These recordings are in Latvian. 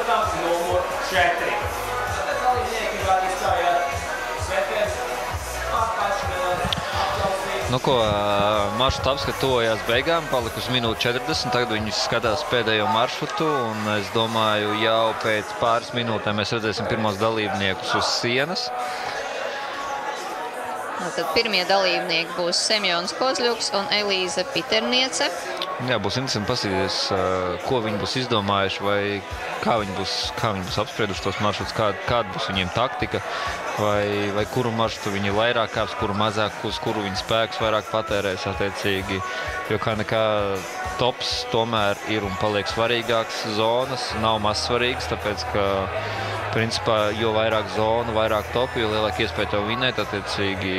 numur 4. Dalībnieki var izstājāt Svētdienas atklāšanas apklausīt. Nu ko, maršruta apskata tuvojās beigām, palikusi minūte 40, tagad viņi skatās pēdējo maršrutu, un es domāju, jau pēc pāris minūtēm mēs redzēsim pirmos dalībniekus uz sienas. Tad pirmie dalībnieki būs Semjons Kozļuks un Elīze Piterniece. Jā, būs interesanti paskatīties, ko viņi būs izdomājuši, vai kā viņi būs apsprieduši tos maršrutus, kāda būs viņiem taktika, vai kuru maršrutu viņi vairāk kāps, kuru mazāk, uz kuru viņi spēkus vairāk patērēs attiecīgi. Jo kā nekā tops tomēr ir un paliek svarīgāks zonas, nav maz svarīgas, tāpēc ka principā, jo vairāk zonu, vairāk topu, jo lielāk iespēja tev vinēt, attiecīgi,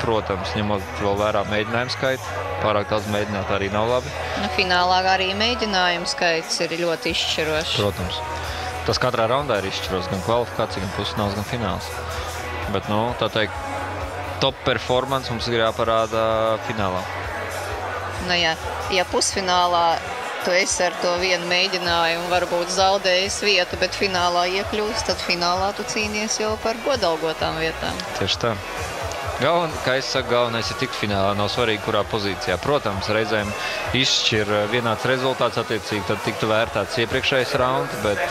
protams, ņemot vēl vērā mēģinājumu skaitu. Pārāk daudz mēģināt arī nav labi. Finālā arī mēģinājumu skaits ir ļoti izšķirošs. Protams. Tas katrā raundā ir izšķiros, gan kvalifikācija, gan pusfināls, gan fināls. Bet, nu, tā teikt, top performance mums ir jāparāda finālā. Nu jā, ja pusfinālā tu esi ar to vienu mēģinājumu varbūt zaudējis vietu, bet finālā iekļūst, tad finālā tu cīnies jau par godalgotām vietām. Tieši tā. Kā es saku, galvenais ir tikt finālā, nav svarīgi, kurā pozīcijā. Protams, reizēm izšķir vienāds rezultāts, attiecīgi, tad tiktu vērtāts iepriekšējais rauns, bet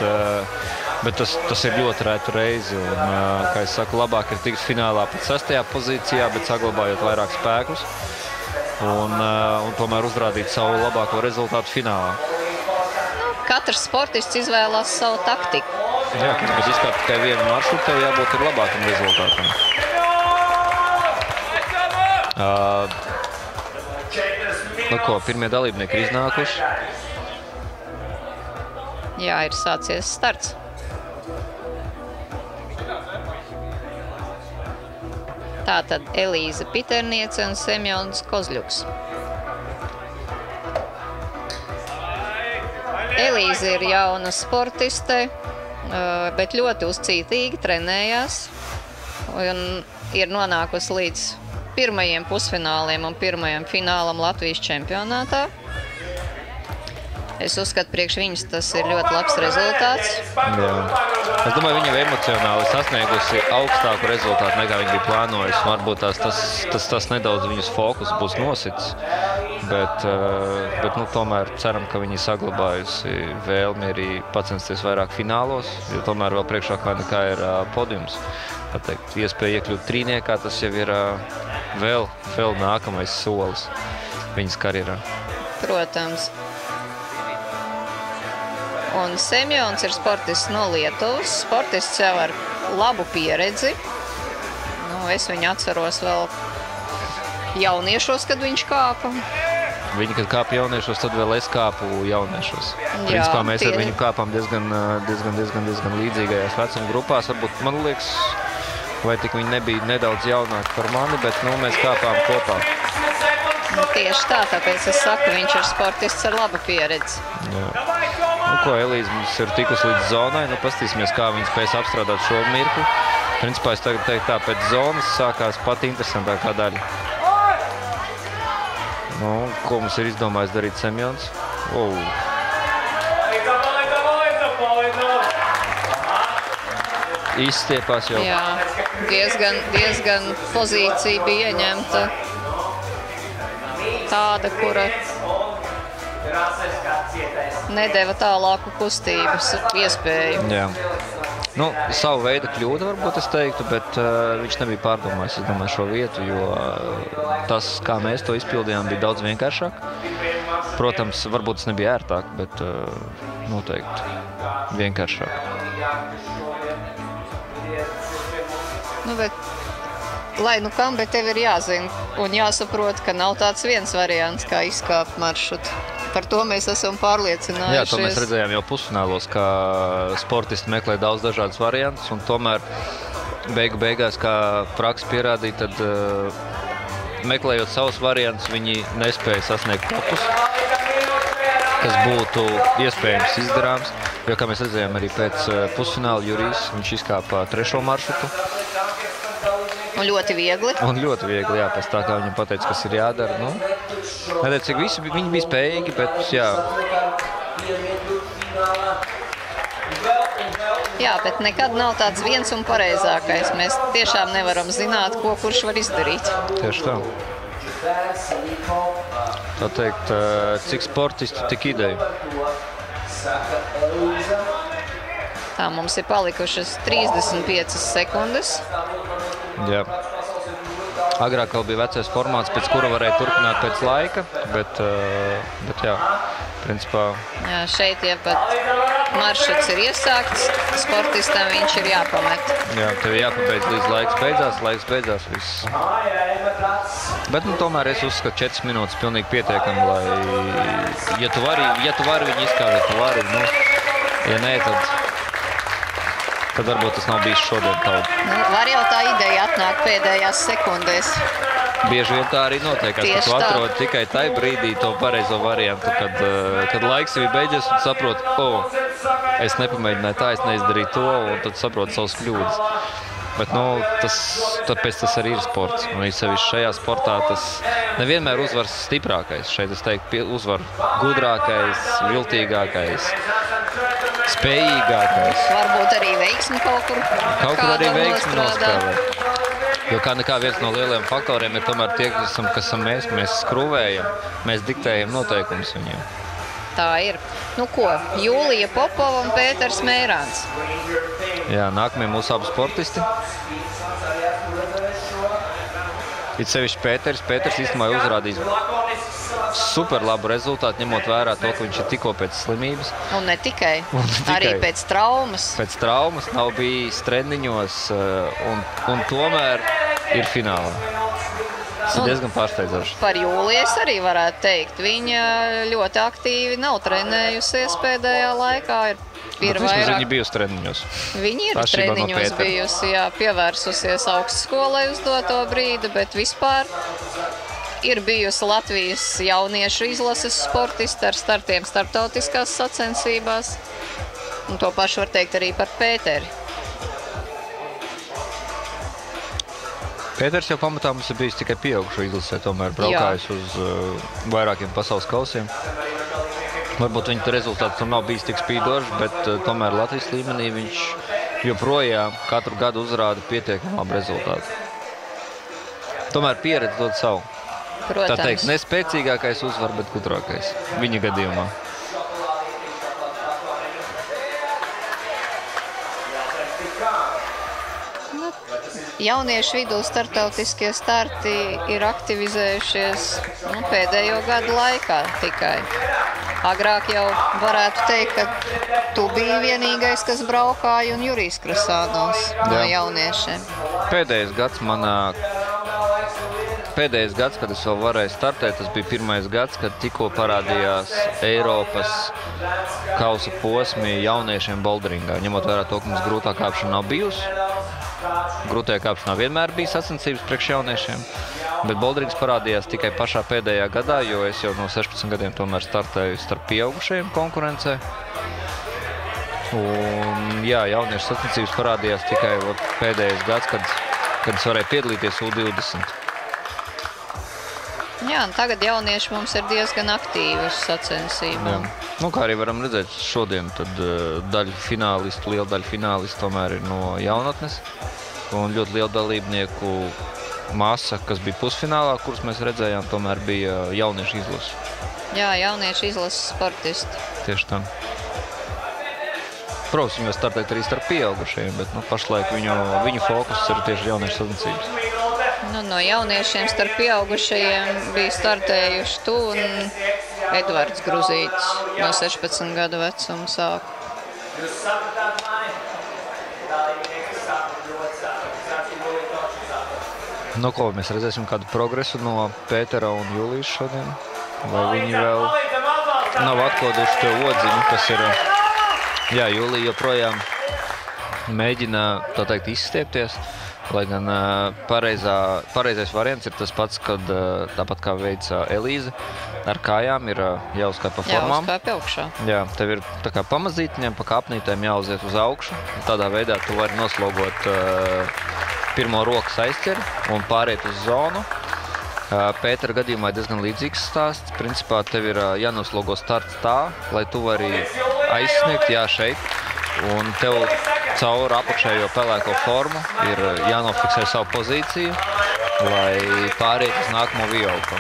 tas ir ļoti rētu reizi. Un, kā es saku, labāk ir tikt finālā pat 6. pozīcijā, bet saglabājot vairāk spēkus. Un tomēr uzrādīt savu labāko rezultātu finālā. Katrs sportists izvēlās savu taktiku. Jā, bet izkāpt tikai vienu maršrutu, tev jābūt ir labākam rezultātam. Nu ko, pirmie dalībnieki ir iznākuši. Jā, ir sācies starts. Tātad Elīze Piterniece un Semjons Kozļuks. Elīze ir jauna sportiste, bet ļoti uzcītīgi trenējās un ir nonākusi līdz pirmajiem pusfināliem un pirmajam finālam Latvijas čempionātā. Es uzskatu, priekš viņas tas ir ļoti labs rezultāts. Jā. Es domāju, viņa jau emocionāli sasniegusi augstāku rezultātu, nekā viņa bija plānojusi. Varbūt tas nedaudz viņas fokus būs nosits, bet nu, tomēr ceram, ka viņa saglabājusi vēlmi arī pacensties vairāk finālos, jo tomēr vēl priekšākā nekā ir podiums. Pateikt, iespēja iekļūt trīniekā, tas jau ir vēl nākamais solis viņas karjerā. Protams. Un Semjons ir sportists no Lietuvas, sportists jau ar labu pieredzi. Nu, es viņu atceros vēl jauniešos, kad viņš kāpa. Viņi, kad kāpa jauniešos, tad vēl es kāpu jauniešos. Jā, principā mēs ar viņu kāpām diezgan līdzīgajās vecuma grupās. Varbūt, man liekas, vai tik viņi nebija nedaudz jaunāki par mani, bet nu, mēs kāpām kopā. Nu, tieši tā, tāpēc es saku, viņš ir sportists ar labu pieredzi. Jā. Nu, ko, Elīze mums ir tikusi līdz zonai, nu pastīsimies, kā viņi spēs apstrādāt šo mirkli. Principā es tagad teiktu tā, pēc zonas sākās pat interesantākā daļa. Nu, ko mums ir izdomājis darīt Semjons? Izstiepās jau. Jā, diezgan pozīcija bija ieņemta tāda, kura nedeva tālāku kustības iespēju. Jā. Nu, savu veidu kļūda varbūt es teiktu, bet viņš nebija pārdomājis, es domāju, šo vietu, jo tas, kā mēs to izpildījām, bija daudz vienkāršāk. Protams, varbūt tas nebija ērtāk, bet noteikti vienkāršāk. Nu, bet, lai nu kam, bet tev ir jāzina un jāsaprot, ka nav tāds viens variants, kā izkāpt maršrutu. Par to mēs esam pārliecinājušies. Jā, to mēs redzējām jau pusfinālos, ka sportisti meklē daudz dažādas variantus, un tomēr beigās, kā praksa pierādīja, tad meklējot savus variantus, viņi nespēja sasniegt topus, kas būtu iespējams izdarāms, jo, kā mēs redzējām arī pēc pusfināla Jurijs, viņš izkāpa 3. maršrutu. Un ļoti viegli. Un ļoti viegli, jā, pēc tā, kā viņam pateica, kas ir jādara. Nu, viņi bija spējīgi, bet jā. Jā, bet nekad nav tāds viens un pareizākais. Mēs tiešām nevaram zināt, ko kurš var izdarīt. Tieši tā. Tā teikt, cik sportisti, tik ideju. Tā mums ir palikušas 35 sekundes. Jā. Agrāk vēl bija vecais formāts, pēc kura varēja turpināt pēc laika, bet jā, principā... Jā, šeit ja pat maršruts ir iesākts, sportistam viņš ir jāpamet. Jā, tev jāpabeidz līdz laiks beidzās, viss. Bet, tomēr es uzskatu 4 minūtes pilnīgi pietiekami, lai, ja tu vari viņu izkāpt, tu vari, ja nē, tad varbūt tas nav bijis šodien kaut. Var jau tā ideja atnākt pēdējās sekundēs. Bieži vien tā arī notiekās, ka tu atrod tikai tai brīdī to pareizo variantu, kad laiks jau ir beidzies un saproti, es nepamēģināju tā, es neizdarīju to, un tad saproti savas kļūdas. Bet, tāpēc tas arī ir sports. Un sevišķi šajā sportā tas nevienmēr uzvars stiprākais. Šeit es teiktu, uzvar gudrākais, viltīgākais, spējīgākais. Varbūt arī veiksmi kaut kur. Kaut kur arī veiksmi nospēlē. Jo kā nekā viens no lieliem faktoriem ir tomēr tie, kas esam mēs skrūvējam, mēs diktējam noteikumus viņiem. Tā ir. Ko? Jūlija Popova un Pēters Mērāns. Jā, nākamie mūsu abi sportisti. It sevišķi Pēters. Pēters īstenībā uzrādījis super labu rezultātu, ņemot vērā to, ka viņš ir tikko pēc slimības. Un ne tikai. Arī pēc traumas. Pēc traumas nav bijis treniņos un tomēr ir finālā. Tas ir diezgan pārsteidzoši. Par Jūliju es arī varētu teikt. Viņa ļoti aktīvi nav trenējusies pēdējā laikā. Viņa bijusi treniņos. Viņa ir treniņos bijusi, jā, pievērsusies augstskolai uz doto brīdi, bet vispār ir bijusi Latvijas jauniešu izlases sportisti ar startiem starptautiskās sacensībās. Un to pašu var teikt arī par Pēteri. Pēters jau pamatā mums ir bijis tikai pieaugušo izlasē, tomēr braukājis uz vairākiem pasaules kausiem. Varbūt viņa rezultāts tam nav bijis tik spīdošs, bet tomēr Latvijas līmenī viņš joprojām katru gadu uzrāda pietiekami labu rezultātu. Tomēr pieredze dod savu. Protams. Tā teikt, ne spēcīgākais uzvar, bet gudrākais viņa gadījumā. Jauniešu vidū startautiskie starti ir aktivizējušies pēdējo gadu laikā tikai. Agrāk jau varētu teikt, ka tu biji vienīgais, kas braukāja, un Jurijs Krasānovs no jauniešiem. Pēdējais gads, kad es vēl varēju startēt, tas bija pirmais gads, kad tikko parādījās Eiropas kausa posmi jauniešiem boulderingā. Ņemot vērā to, ka mums grūtā kāpšana nav bijusi. Grūtajā kāpšanā vienmēr bija sacensības priekš jauniešiem, bet boulderings parādījās tikai pašā pēdējā gadā, jo es jau no 16 gadiem tomēr startēju starp pieaugušajiem konkurencē. Un jā, jauniešu sacensības parādījās tikai pēdējais gads, kad es varēju piedalīties U20. Jā, un tagad jaunieši mums ir diezgan aktīvi uz sacensībām. Kā arī varam redzēt šodien, tad liela daļa finālistu tomēr ir no jaunatnes. Un ļoti liela dalībnieku masa, kas bija pusfinālā, kurus mēs redzējām, tomēr bija jauniešu izlases. Jā, jauniešu izlases sportisti. Tieši tā. Protams, viņi var startēt arī starp pieaugušajiem, bet pašlaik viņu fokus ir tieši jauniešu sacensības. No jauniešiem starp pieaugušajiem bija startējuši tu un Edvards Gruzītis no 16 gadu vecuma sāku. Mēs redzēsim kādu progresu no Pētera un Jūlijas šodien. Vai viņi vēl nav atkoduši to odziņu, kas ir... Jā, Jūlija joprojām mēģina, tā teikt, izstiepties. Lai gan pareizais variants ir tas pats, kad tāpat kā veica Elīze, ar kājām ir jāuzkāp pa formām. Jāuzkāp augšā. Jā, tev ir tā kā pamazītņiem, pa kāpnītēm jāuziet uz augšu. Tādā veidā tu vari noslogot pirmo rokas aizķeri un pāriet uz zonu. Pētera gadījumā ir diezgan līdzīgs stāsts. Principā tev ir jānoslogo starts tā, lai tu vari aizsniegt, šeit. Un tev caur apakšējo pelēko formu ir jānofiksē savu pozīciju, lai pāriet uz nākamo violku.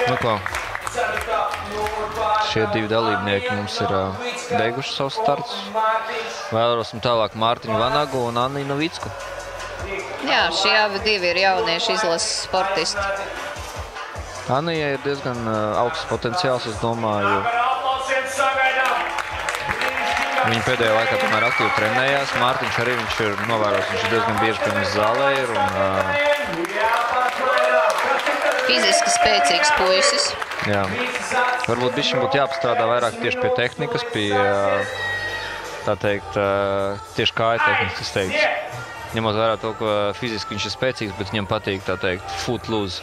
Nu ko, šie divi dalībnieki mums ir beiguši savus startus. Vēlarosim tālāk Mārtiņu Vanagu un Annu Novicku. Jā, šie abi divi ir jaunieši izlases sportisti. Annijai ir diezgan augsts potenciāls, es domāju. Viņa pēdējā laikā tomēr aktīvi trenējās. Mārtiņš arī viņš ir novērojis, viņš ir diezgan bieži pie mums zālē ir. Fiziski spēcīgs puisis. Jā. Varbūt bišķiņ būtu jāpastrādā vairāk tieši pie tehnikas, pie, tā teikt, tieši kāja tehnikas, es teiktu. Ņemot vērā to, ka fiziski viņš ir spēcīgs, bet viņam patīk, tā teikt, foot loose.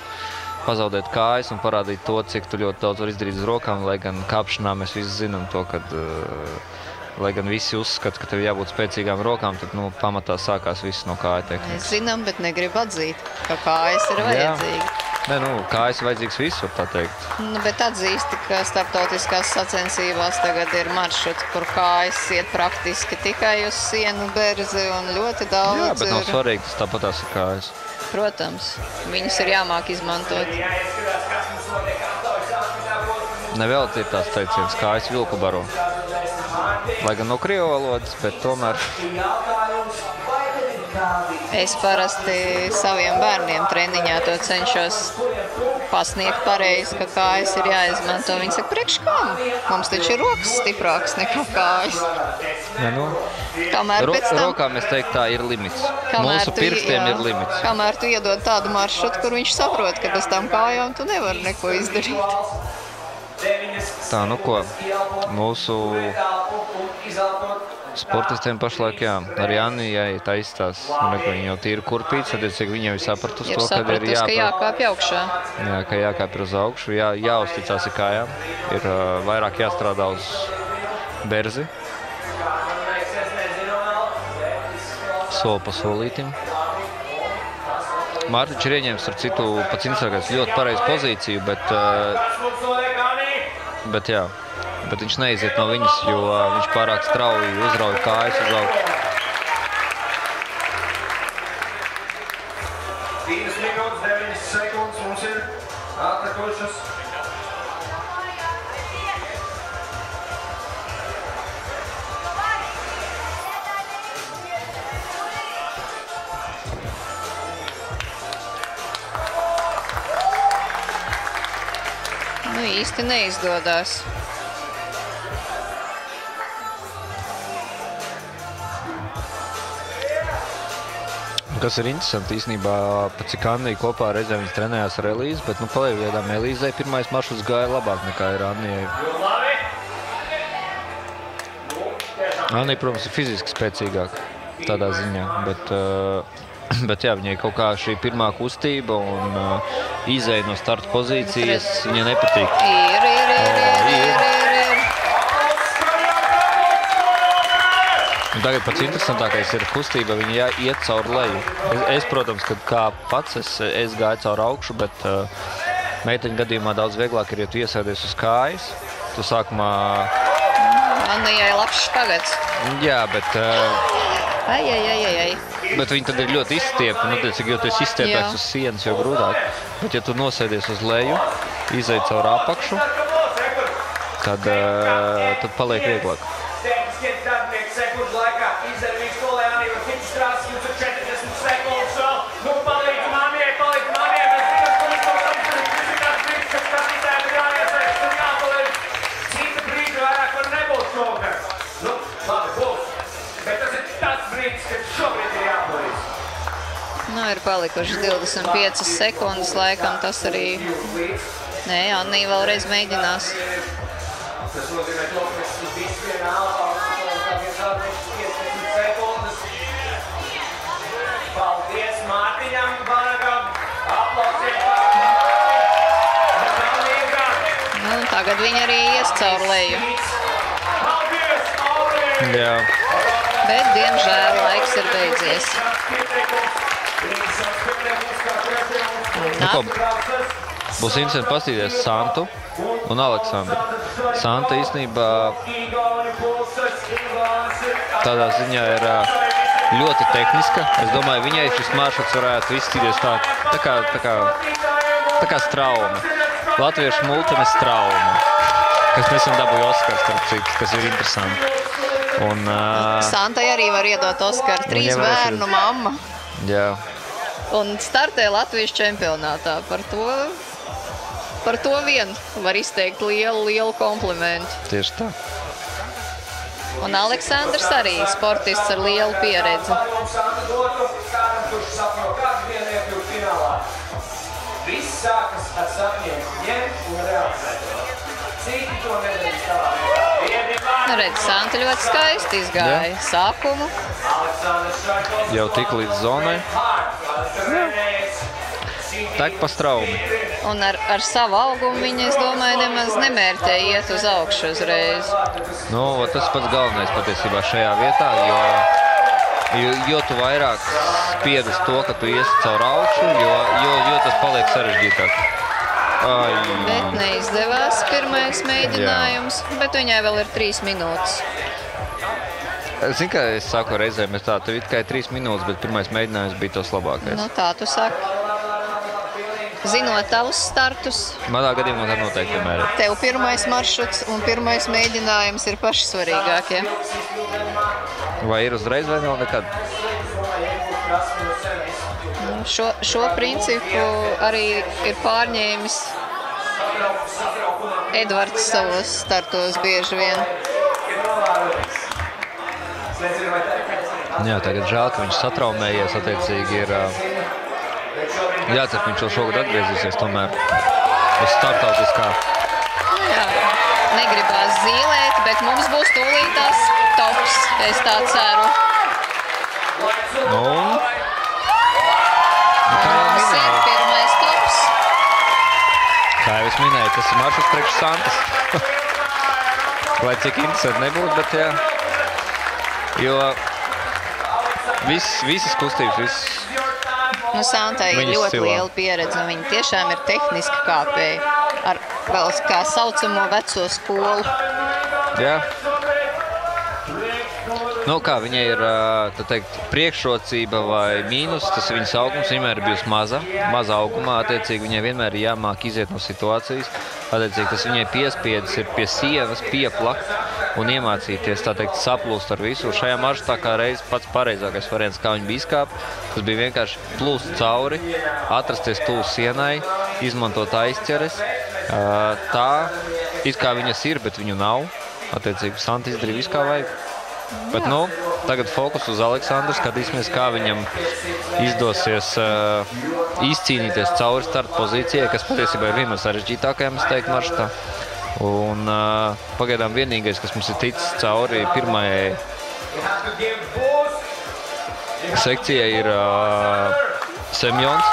Pazaudēt kājas un parādīt to, cik tu ļoti daudz var izdarīt uz rokām, lai gan kāpšanā mēs visi zinām to, kad, lai gan visi uzskata, ka tev jābūt spēcīgām rokām, tad, nu, pamatā sākās viss no kāja tehnikas. Mēs zinām, bet negrib atzīt, ka kājas ir vajadzīgi. Nē, nu, kājas vajadzīgs visur, tā teikt. Nu, bet atzīsti, ka starptautiskās sacensībās tagad ir maršruti, kur kājas iet praktiski tikai uz sienu berzi un ļoti daudz. Jā, bet nav svarīgi, tas tāpatās ir kājas. Protams, viņas ir jāmāk izmantot. Nevēlti ir tās teiciens, kājas vilku baro. Lai gan no krievu valodas, bet tomēr. Es parasti saviem bērniem treniņā to cenšos pasniegt pareizi, ka kājas ir jāizmanto. Viņi saka, priekš kam? Mums taču ir rokas stiprākas nekā kājas. Ja, nu, rokām es teiktu, tā ir limits. Mūsu pirkstiem ir limits. Kamēr tu iedod tādu maršrutu, kur viņš saprot, ka bez tām kājām tu nevari neko izdarīt. Tā, nu ko, mūsu sportistiem pašlaik, jā, arī Annijai tā izstās, viņa jau tīri kurpīts, tad viņi jau ir sapratusi to, kad ir jākāpj augšā. Jā, ka jākāpj uz augšu, jāuzticās ir kājām, ir vairāk jāstrādā uz berzi. Soli pa solītim. Mārtiņš ir ieņēmis ar citu pats interesantākais ļoti pareizu pozīciju, bet jā, bet viņš neiziet no viņas, jo viņš pārāk strauji uzrauj kājas uz augšu. 2 minūtes 9 sekundes mums ir atlikušas. Nu, īsti neizdodas. Kas ir interesanti īstenībā, pat cik Annija kopā reizē viņas trenējās ar Elīzi, bet, nu, paliekam Elīzei pirmais maršruts gāja labāk nekā ir Annijai. Annija, protams, ir fiziski spēcīgāka tādā ziņā, bet jā, viņai kaut kā šī pirmā kustība un izēja no starta pozīcijas viņai nepatīk. Ir. Un tagad pats interesantākais ir kustība, viņa iet caur leju. Es protams, kad kā pats, es gāju caur augšu, bet meiteņu gadījumā daudz vieglāk ir, ja tu iesēdies uz kājas. Tu sākumā... Annijai labs špagats. Jā, bet... Ai. Bet viņi tad ir ļoti izstiepi, nu, jo tu esi izstiepēts uz sienas, jo grūtāk. Bet ja tu nosēdies uz leju, izej caur apakšu, tad paliek vieglāk. Nu, ir palikuši 25 sekundes, laikam tas arī... Nē, Annija vēlreiz mēģinās. Tas nozīmē to, ka tas ir viss vienā alpā, paldies Mārtiņam, Vanagam, aplausiet Vanagam. Nu, tagad viņi arī ies caur leju. Jā. Bet, diemžēl, laiks ir beidzies. Būs interesanti paskatīties Santu un Aleksandru. Santa īstenībā tādā ziņā ir ļoti tehniska. Es domāju, viņai šis maršruts varētu izskatīties tā kā Strauma. Latviešu multene Strauma, kas nesen dabūja Oskars, starp citu, kas ir interesanti. Un, Santai arī var iedot Oskaru, 3 bērnu mamma. Jā. Un startē Latvijas čempionātā. Par to vien var izteikt lielu komplimentu. Tieši tā. Un Aleksandrs arī sportists ar lielu pieredzi. Viss sākas ar sapņiem, ņemt un realizēt. Citi to nedarīs tālāk. Redz, Santa ļoti skaisti izgāja sākumu. Jau tik līdz zonai. Tak pa Straumi. Un ar savu augumu viņa, es domāju, nemaz nemērķē iet uz augšu uzreiz. Nu, tas pats galvenais patiesībā šajā vietā, jo tu vairāk spiedz to, ka tu iesi caur augšu, jo tas paliek sarežģītāk. Bet neizdevās pirmais mēģinājums, bet viņai vēl ir 3 minūtes. Zini, kā es saku reizēm, tev ir tikai 3 minūtes, bet pirmais mēģinājums bija tas labākais. Nu, tā tu saki. Zinot tavus startus. Manā gadījumā tā noteikti vienmēr ir. Tev pirmais maršruts un pirmais mēģinājums ir paši svarīgākie. Vai ir uzreiz vai vēl nekad? Šo principu arī ir pārņēmis Edvards savos startos bieži vien. Jā, tagad žēl, ka viņš satraumējies, attiecīgi ir jācer, ka viņš vēl šogad atgriezīsies tomēr uz startautiskā. Jā, negribās zīlēt, bet mums būs tūlītās tops, es tā ceru. Mums ir pirmais tops. Kā jau es minēju, tas ir maršruts priekš Santas. Lai cik interesanti nebūtu, bet jā. Jo visas kustības, viss. Nu, Santai ir ļoti liela pieredze, un viņa tiešām ir tehniski kāpēja ar vēl kā saucamo veco skolu. Jā. Nu, kā viņai ir, tā teikt, priekšrocība vai mīnus, tas ir viņas augums, vienmēr ir bijusi maza augumā, attiecīgi viņai vienmēr ir jāmāk iziet no situācijas, attiecīgi tas viņai piespiedis ir pie sienas, pieplakt un iemācīties, tā teikt, saplūst ar visu. Šajā maršrutā kā reiz pats pareizākais variants, kā viņa bija izkāp, tas bija vienkārši plūst cauri, atrasties tuvu sienai, izmantot aizķeres, tā, it kā viņas ir, bet viņu nav, attiecīgi Santa izdarīja visu, kā vajag. Bet, nu, tagad fokus uz Aleksandru, skatīsimies, kā viņam izdosies izcīnīties cauri starta pozīcijai, kas patiesībā ir viena no sarežģītākajām, es teiktu, maršrutā. Un pagaidām vienīgais, kas mums ir ticis cauri pirmajai sekcijai, ir Semjons.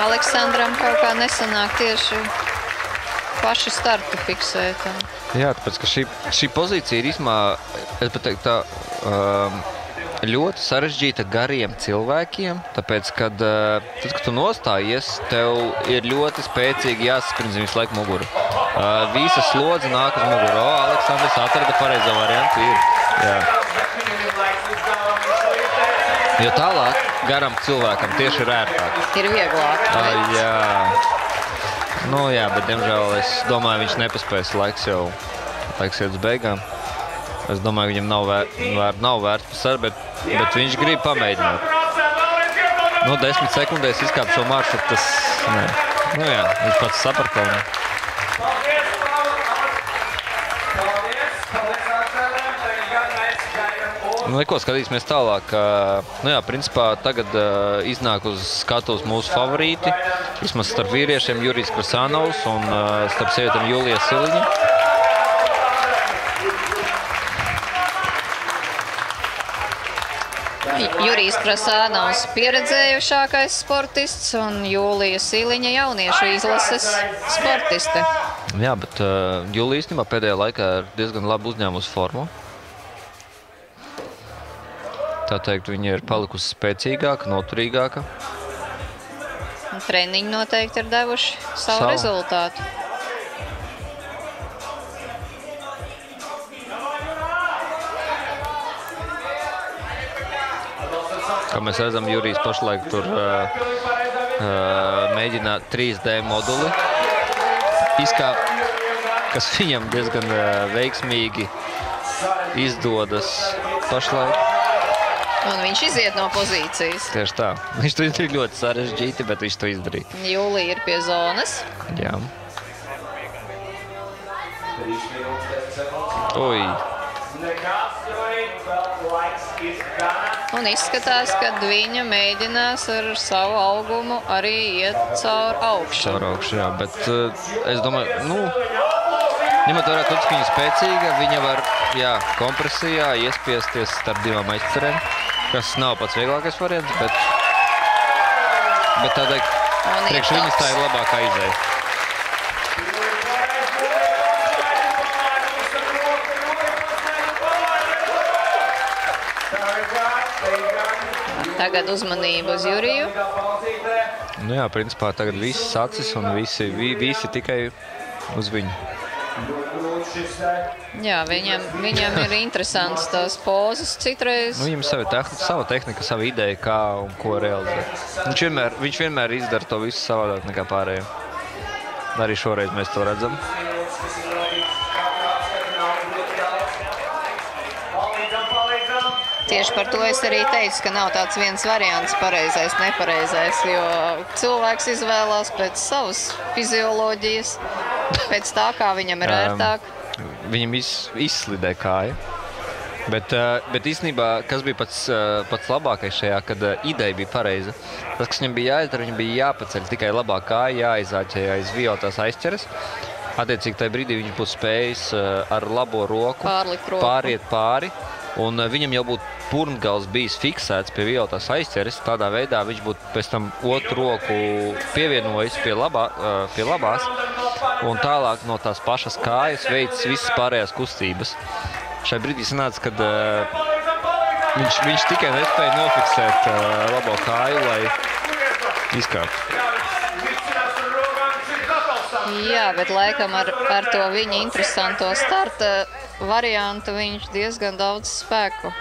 Aleksandram kaut kā nesanāk tieši pašu startu fiksēt. Jā, tāpēc, ka šī pozīcija ir īsmā, es pat teiktu tā, ļoti sarežģīta gariem cilvēkiem, tāpēc, kad tu nostājies, tev ir ļoti spēcīgi jāsasprindz visu laiku muguru. Visa slodze nāk uz muguru. Aleksandrs atrada pareizo variantu. Jā. Jo tālāk garam cilvēkam tieši ir ērtāk. Ir vieglāk. Jā. Nu jā, bet diemžēl es domāju, viņš nepaspēs, laiks iet uz beigām. Es domāju, viņam nav vērts pasar, bet viņš grib pamēģināt. Nu, 10 sekundēs izkāp šo maršrutu, tas, nē. Nu jā, viņš pats saprata. Nu, neko, skatīsimies tālāk. Nu jā, principā tagad iznāk uz skatuves mūsu favorīti. Vismaz starp vīriešiem Jurijs Krasanovs un starp sievietēm Julija Siliņa. Jurijs Krasanovs pieredzējušākais sportists un Julija Siliņa jauniešu izlases sportiste. Jā, bet Julija īstenībā pēdējā laikā ir diezgan labi uzņēmusi formu. Tā teikt, viņa ir palikusi spēcīgāka, noturīgāka. Treniņi noteikti ir devuši savu rezultātu. Kā mēs redzam, Jurijs pašlaik tur mēģina 3D moduli izkāpt, kas viņam diezgan veiksmīgi izdodas pašlaik. Un viņš iziet no pozīcijas. Tieši tā. Viņš to izdarīja ļoti sarežģīti, bet viņš to izdarīja. Jūlija ir pie zonas. Jā. Oi. Un izskatās, ka viņa mēģinās ar savu augumu arī iet caur augšu. Caur augšu, jā, bet es domāju, ņemot vērā to, ka viņa spēcīga, viņa var, jā, kompresijā iespiesties starp divām aizcerēm, kas nav pats vieglākais variants, bet tādēļ priekš viņas tā ir labākā izēja. Tagad uzmanību uz Juriju. Nu jā, principā tagad viss acis un visi tikai uz viņu. Jā, viņam ir interesants tās pozas citreiz. Viņam sava tehnika, sava ideja, kā un ko realizēt. Viņš vienmēr izdara to visu savādāk nekā pārējiem. Arī šoreiz mēs to redzam. Tieši par to es arī teicu, ka nav tāds viens variants pareizais, nepareizais, jo cilvēks izvēlās pēc savas fizioloģijas, pēc tā, kā viņam ir ērtāk. Viņam izslidē kāja, bet īstenībā, kas bija pats labākais šajā, kad ideja bija pareiza, tas, kas viņam bija jāizdara, viņam bija jāpaceļ tikai labāk kāja, jāizāķē aiz viotās aizķeres. Attiecīgi tajā brīdī viņš būtu spējis ar labo roku pāriet pāri. Un viņam jau būtu purntgals bijis fiksēts pie viotās aizķeres. Tādā veidā viņš būtu pēc tam otru roku pievienojis pie labās. Un tālāk no tās pašas kājas veids visas pārējās kustības. Šai brīdī sanāca, kad viņš tikai nespēja nofiksēt labo kāju, lai izkāptu. Jā, bet laikam ar to viņa interesanto starta variantu viņš diezgan daudz spēku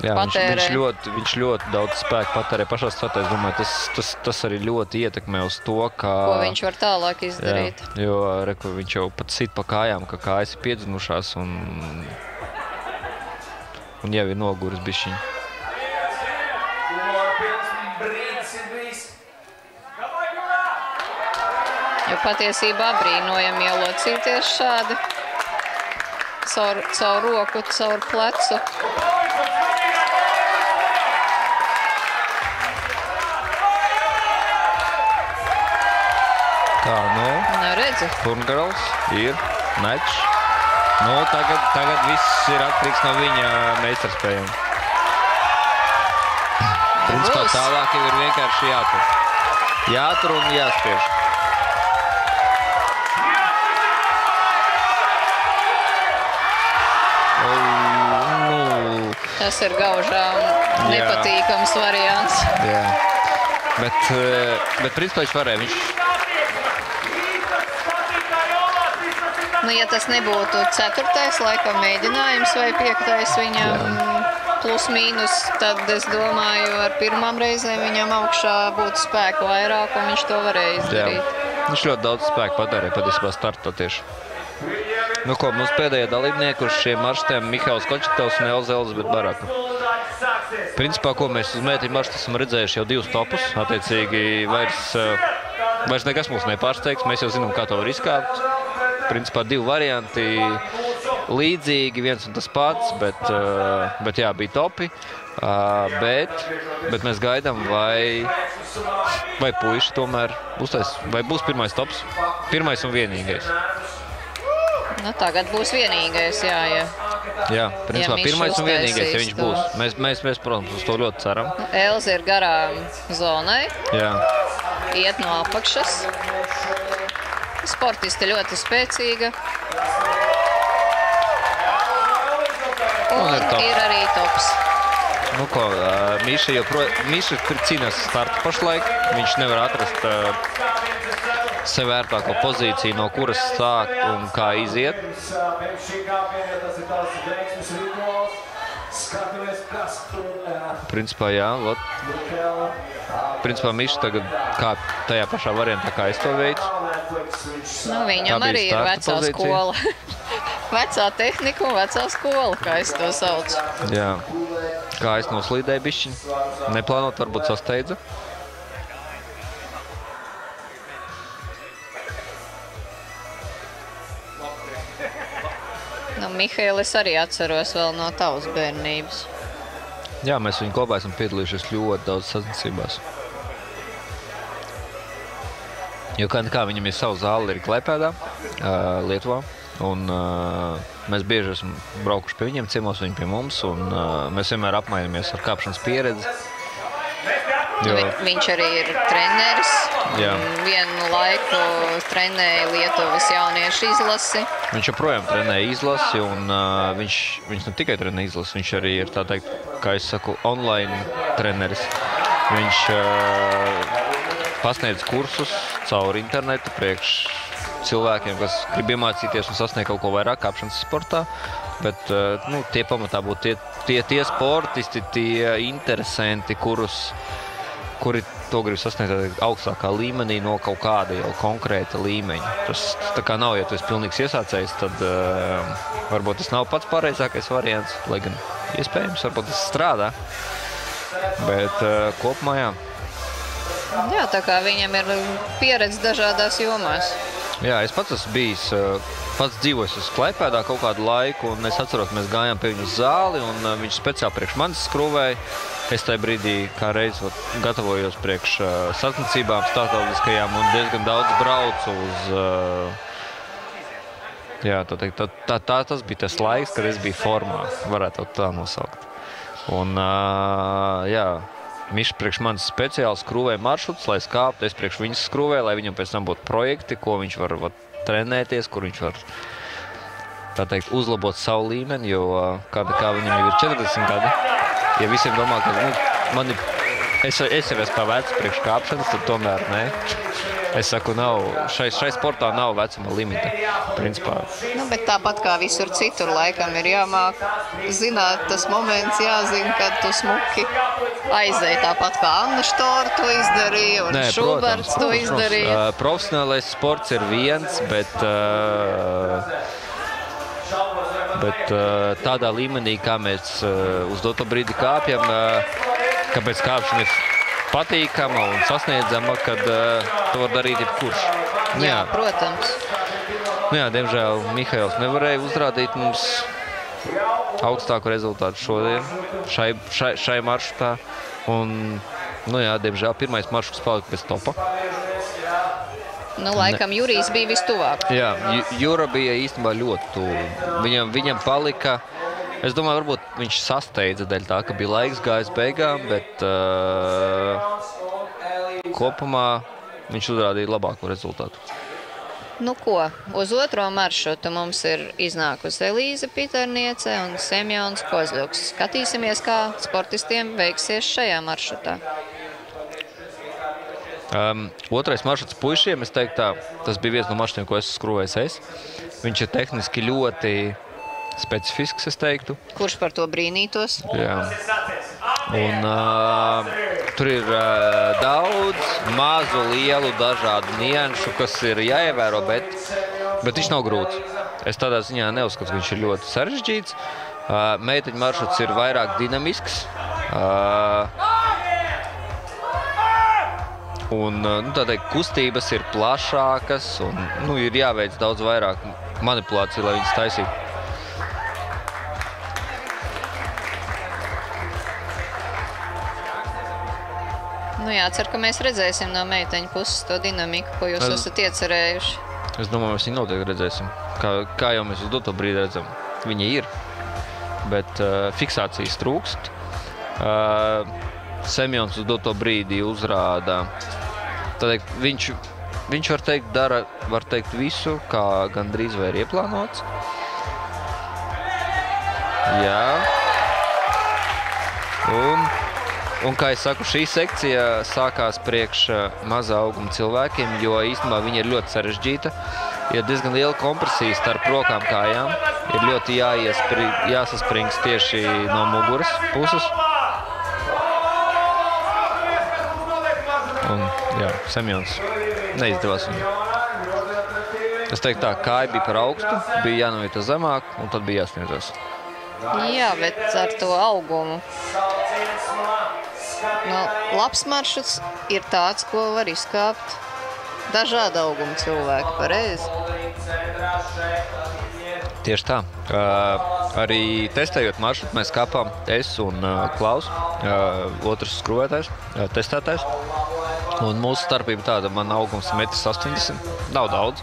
patērē. Viņš ļoti daudz spēku patērē pašā startā. Es domāju, tas arī ļoti ietekmē uz to, ko viņš var tālāk izdarīt. Jā, jo viņš jau pat sit pa kājām, ka kājas ir piedzinušās un jau ir noguris bišķiņ. Jo patiesībā brīnojam ielocīties šādi caur roku, caur plecu. Tā, redzi. Purntgals ir mečs. Tagad viss ir atkarīgs no viņa meistarspējām. Principā tālāk jau ir vienkārši jātur. Jātur un jāspiež. Tas ir gaužām nepatīkams variants. Jā. Bet principā viņš varēja. Ja tas nebūtu 4. laikam mēģinājums vai 5. viņam plus mīnus, tad es domāju, ar pirmām reizēm viņam augšā būtu spēku vairāk un viņš to varēja izdarīt. Jā. Viņš ļoti daudz spēku patērēja patiesībā startā tieši. Mums pēdējie dalībnieki uz šiem maršrutiem Mihāls Kočetovs un Elza Elizabete Baraka. Principā, ko mēs uz mētīm maršrutu esam redzējuši jau 2 topus, attiecīgi vairs nekas mūs nepārsteigs, mēs jau zinām, kā to var izkāpt. Principā 2 varianti līdzīgi, viens un tas pats, bet jā, bija topi. Bet mēs gaidām, vai puiši tomēr vai būs pirmais tops, pirmais un vienīgais. Tagad būs vienīgais, jā. Jā, principā pirmais un vienīgais, ja viņš būs. Mēs, protams, uz to ļoti ceram. Elza ir garām zonai. Jā. Iet no apakšas. Sportiste ļoti spēcīga. Un ir arī tops. Nu, ko, Miša cīnās starta pašlaik. Viņš nevar atrast sev vērtāko pozīciju, no kuras sākt un kā iziet. Principā, jā. Principā Miša tagad kā tajā pašā variantā, kā es to veicu. Nu, viņam arī ir vecā skola. Vecā tehnika un vecā skola, kā es to saucu. Jā. Kā es noslīdēju bišķiņ. Neplānot, varbūt sasteidza. Nu, Mihaili, es arī atceros vēl no tavas bērnības. Jā, mēs viņu kopā esam piedalījušies ļoti daudz sacensībās. Jo kā viņam ir savu zāli arī Klaipēdā, Lietuvā. Un mēs bieži esam braukuši pie viņiem, ciemos viņi pie mums, un mēs vienmēr apmainamies ar kāpšanas pieredzi. Jo... Viņš arī ir treneris. Jā. Vienu laiku trenēja Lietuvas jauniešu izlasi. Viņš joprojām trenēja izlasi, un viņš ne tikai trenē izlasi, viņš arī ir, tā teikt, kā es saku, online treneris. Viņš pasniedz kursus caur internetu priekš cilvēkiem, kas grib iemācīties un sasniegt kaut ko vairāk kāpšanas sportā, bet nu, tie pamatā būtu tie sportisti, tie interesanti, kuri to grib sasniegt augstākā līmenī no kaut kāda jau konkrēta līmeņa. Tas tā kā nav, ja tu esi pilnīgs iesācējs, tad varbūt tas nav pats pareizākais variants, lai gan iespējams, varbūt tas strādā, bet kopumā jā. Jā, tā kā viņam ir pieredze dažādās jomās. Jā, es pats esmu bijis, pats dzīvojis uz Klaipēdā kaut kādu laiku, un es atceros, mēs gājām pie viņu uz zāli, un viņš speciāli priekš manis skrūvēja. Es tajā brīdī kā reiz gatavojos priekš sacensībām starptautiskajām un diezgan daudz braucu uz... Jā, tas bija tas laiks, kad es biju formā, varētu tā nosaukt. Un, jā, Miša priekš manis speciāli skrūvēja maršruts, lai es kāptu, es priekš viņas skrūvēju, lai viņam pēc tam būtu projekti, ko viņš var trenēties, kur viņš var, tā teikt, uzlabot savu līmeni, jo kā viņam jau ir 40 gadi. Ja visiem domā, ka es jau esmu pavecs priekš kāpšanas, tad tomēr nē. Es saku, šai sportā nav vecuma limita, principā. Nu, bet tāpat kā visur citur laikam ir jāmāk zināt tas moments, jāzina, kad tu smuki aizēji tāpat kā Anna Štora to izdarīja un Šuberts to izdarīja. Profesionālais sports ir viens, bet tādā līmenī, kā mēs uz doto brīdi kāpjam, kāpēc kāpšana ir patīkama un sasniedzama, kad to var darīt jebkurš. Jā, protams. Jā, diemžēl Mihails nevarēja uzrādīt mums augstāku rezultātu šodien, šai maršrutā. Un, jā, diemžēl pirmais maršruts palika pēc topa. Nu, laikam Jurijs bija vistuvāk. Jā, Jura bija īstenībā ļoti tuvu. Viņam palika, es domāju, varbūt viņš sasteidza dēļ tā, ka bija laiks gājis beigām, bet kopumā viņš uzrādīja labāko rezultātu. Nu ko, uz otro maršrutu mums ir iznākusi Elīze Piterniece un Semjons Kozļuks. Skatīsimies, kā sportistiem veiksies šajā maršrutā. Otrais maršruts puišiem, es teiktu tā, tas bija viens no maršrutiem, ko es skrūvējis es. Viņš ir tehniski ļoti specifisks, es teiktu. Kurš par to brīnītos? Jā. Un tur ir daudz mazu, lielu, dažādu nianšu, kas ir jāievēro, bet viņš nav grūts. Es tādā ziņā neuzskatu, ka viņš ir ļoti sarežģīts. Meiteņu maršruts ir vairāk dinamisks. Un tā teikt, kustības ir plašākas un ir jāveic daudz vairāk manipulāciju, lai viņas taisītu. Nu jācer, ka mēs redzēsim no meiteņu puses to dinamiku, ko jūs esat iecerējuši. Es domāju, mēs viņu noteikti redzēsim. Kā jau mēs uz doto brīdi redzam, viņi ir, bet fiksācijas trūkst. Semjons uz doto brīdi uzrāda. Tad viņš var teikt, dara visu, kā gandrīz vai ir ieplānots. Jā. Un Un, kā es saku, šī sekcija sākās priekš mazā auguma cilvēkiem, jo īstenībā viņa ir ļoti sarežģīta. Ir diezgan liela kompresija starp rokām kājām. Ir ļoti jāsaspringst tieši no muguras puses. Un, jā, Semjons neizdevās viņu. Es teiktu tā, kāja bija par augstu, bija jānovieto zemāk, un tad bija jāsniedzās. Jā, bet ar to augumu. Nu, labs maršruts ir tāds, ko var izkāpt dažādu augumu cilvēku, pareizi? Tieši tā. Arī testējot maršrutu, mēs kāpām es un Klaus, otrs skruvētājs, testētājs. Un mūsu starpība tāda, man augums ir 1,80 m, nav daudz.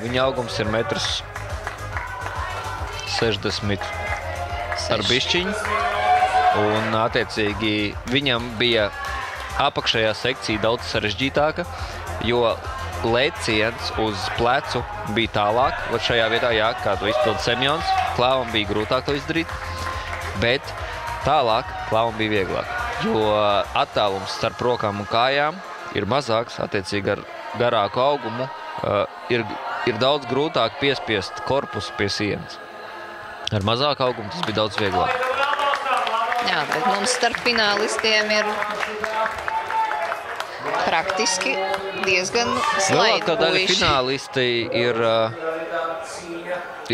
Viņa augums ir 1,60 m ar bišķiņu. Un, attiecīgi, viņam bija apakšējā sekcija daudz sarežģītāka, jo lēciens uz plecu bija tālāk. Šajā vietā, jā, kā to izpilda Semjons, Klāvam bija grūtāk to izdarīt, bet tālāk Klāvam bija vieglāk. Jo attālums starp rokām un kājām ir mazāks, attiecīgi ar garāku augumu, ir daudz grūtāk piespiest korpusu pie sienas. Ar mazāku augumu tas bija daudz vieglāk. Jā, bet mums starp finālistiem ir praktiski diezgan slaidi Lielākā daļa puiši. finālisti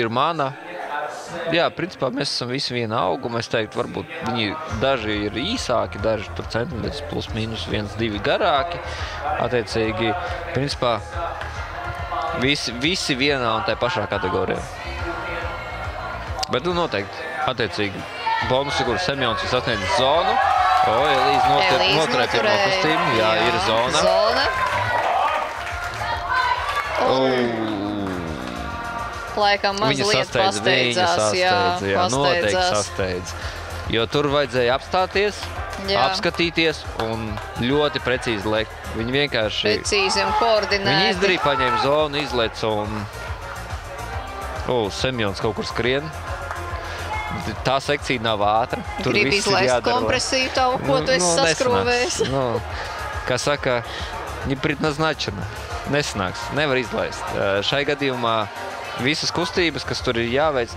ir mana. Jā, principā mēs esam visi viena auguma. Es teiktu, varbūt viņi daži ir īsāki, daži tur centimetrus plus mīnus 1-2 garāki. Attiecīgi, principā, visi vienā un tai pašā kategorijā. Bet, nu, noteikti, attiecīgi, bonusi, kur Semjons ir sasniedzis zonu. Elīze noturēja pirmo kustību. Jā, ir zona. Laikam mazliet pasteidzās. Jā, noteikti sasteidz. Jo tur vajadzēja apstāties, apskatīties un ļoti precīzi lekt. Viņi vienkārši... Precīzi un koordinēti. Viņi izdarīja, paņēma zonu, izleca un... Semjons kaut kur skrien. Tā sekcija nav ātra. Gribi izlaist kompresiju tavu, ko tu esi saskrūvējis. Kā saka, viņi pritnaznačena. Nesanāks, nevar izlaist. Šai gadījumā visas kustības, kas tur ir jāveic,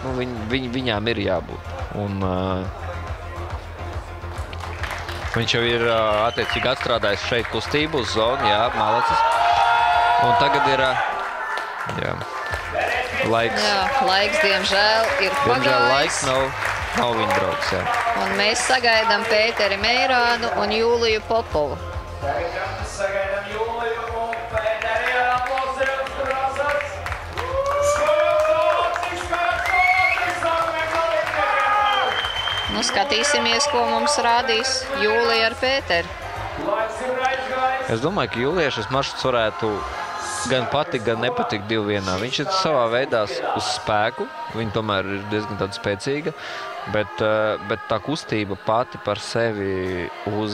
viņām ir jābūt. Un viņš jau ir attiecīgi atstrādājis šeit kustību uz zonu, jā, malacis. Un tagad ir, laiks. Jā, laiks, diemžēl, ir pagājis. Diemžēl laiks nav viņa draugs, jā. Un mēs sagaidām Pēteri Meirānu un Jūliju Popovu. Sagaidām Jūliju un Pēteri aplausiet, krāsats. Nu, skatīsimies, ko mums rādīs Jūlija ar Pēteri. Es domāju, ka Jūlijai šis maršruts varētu gan patikt, gan nepatikt divi vienā. Viņš ir savā veidā uz spēku, viņa tomēr ir diezgan tāda spēcīga, bet tā kustība pati par sevi uz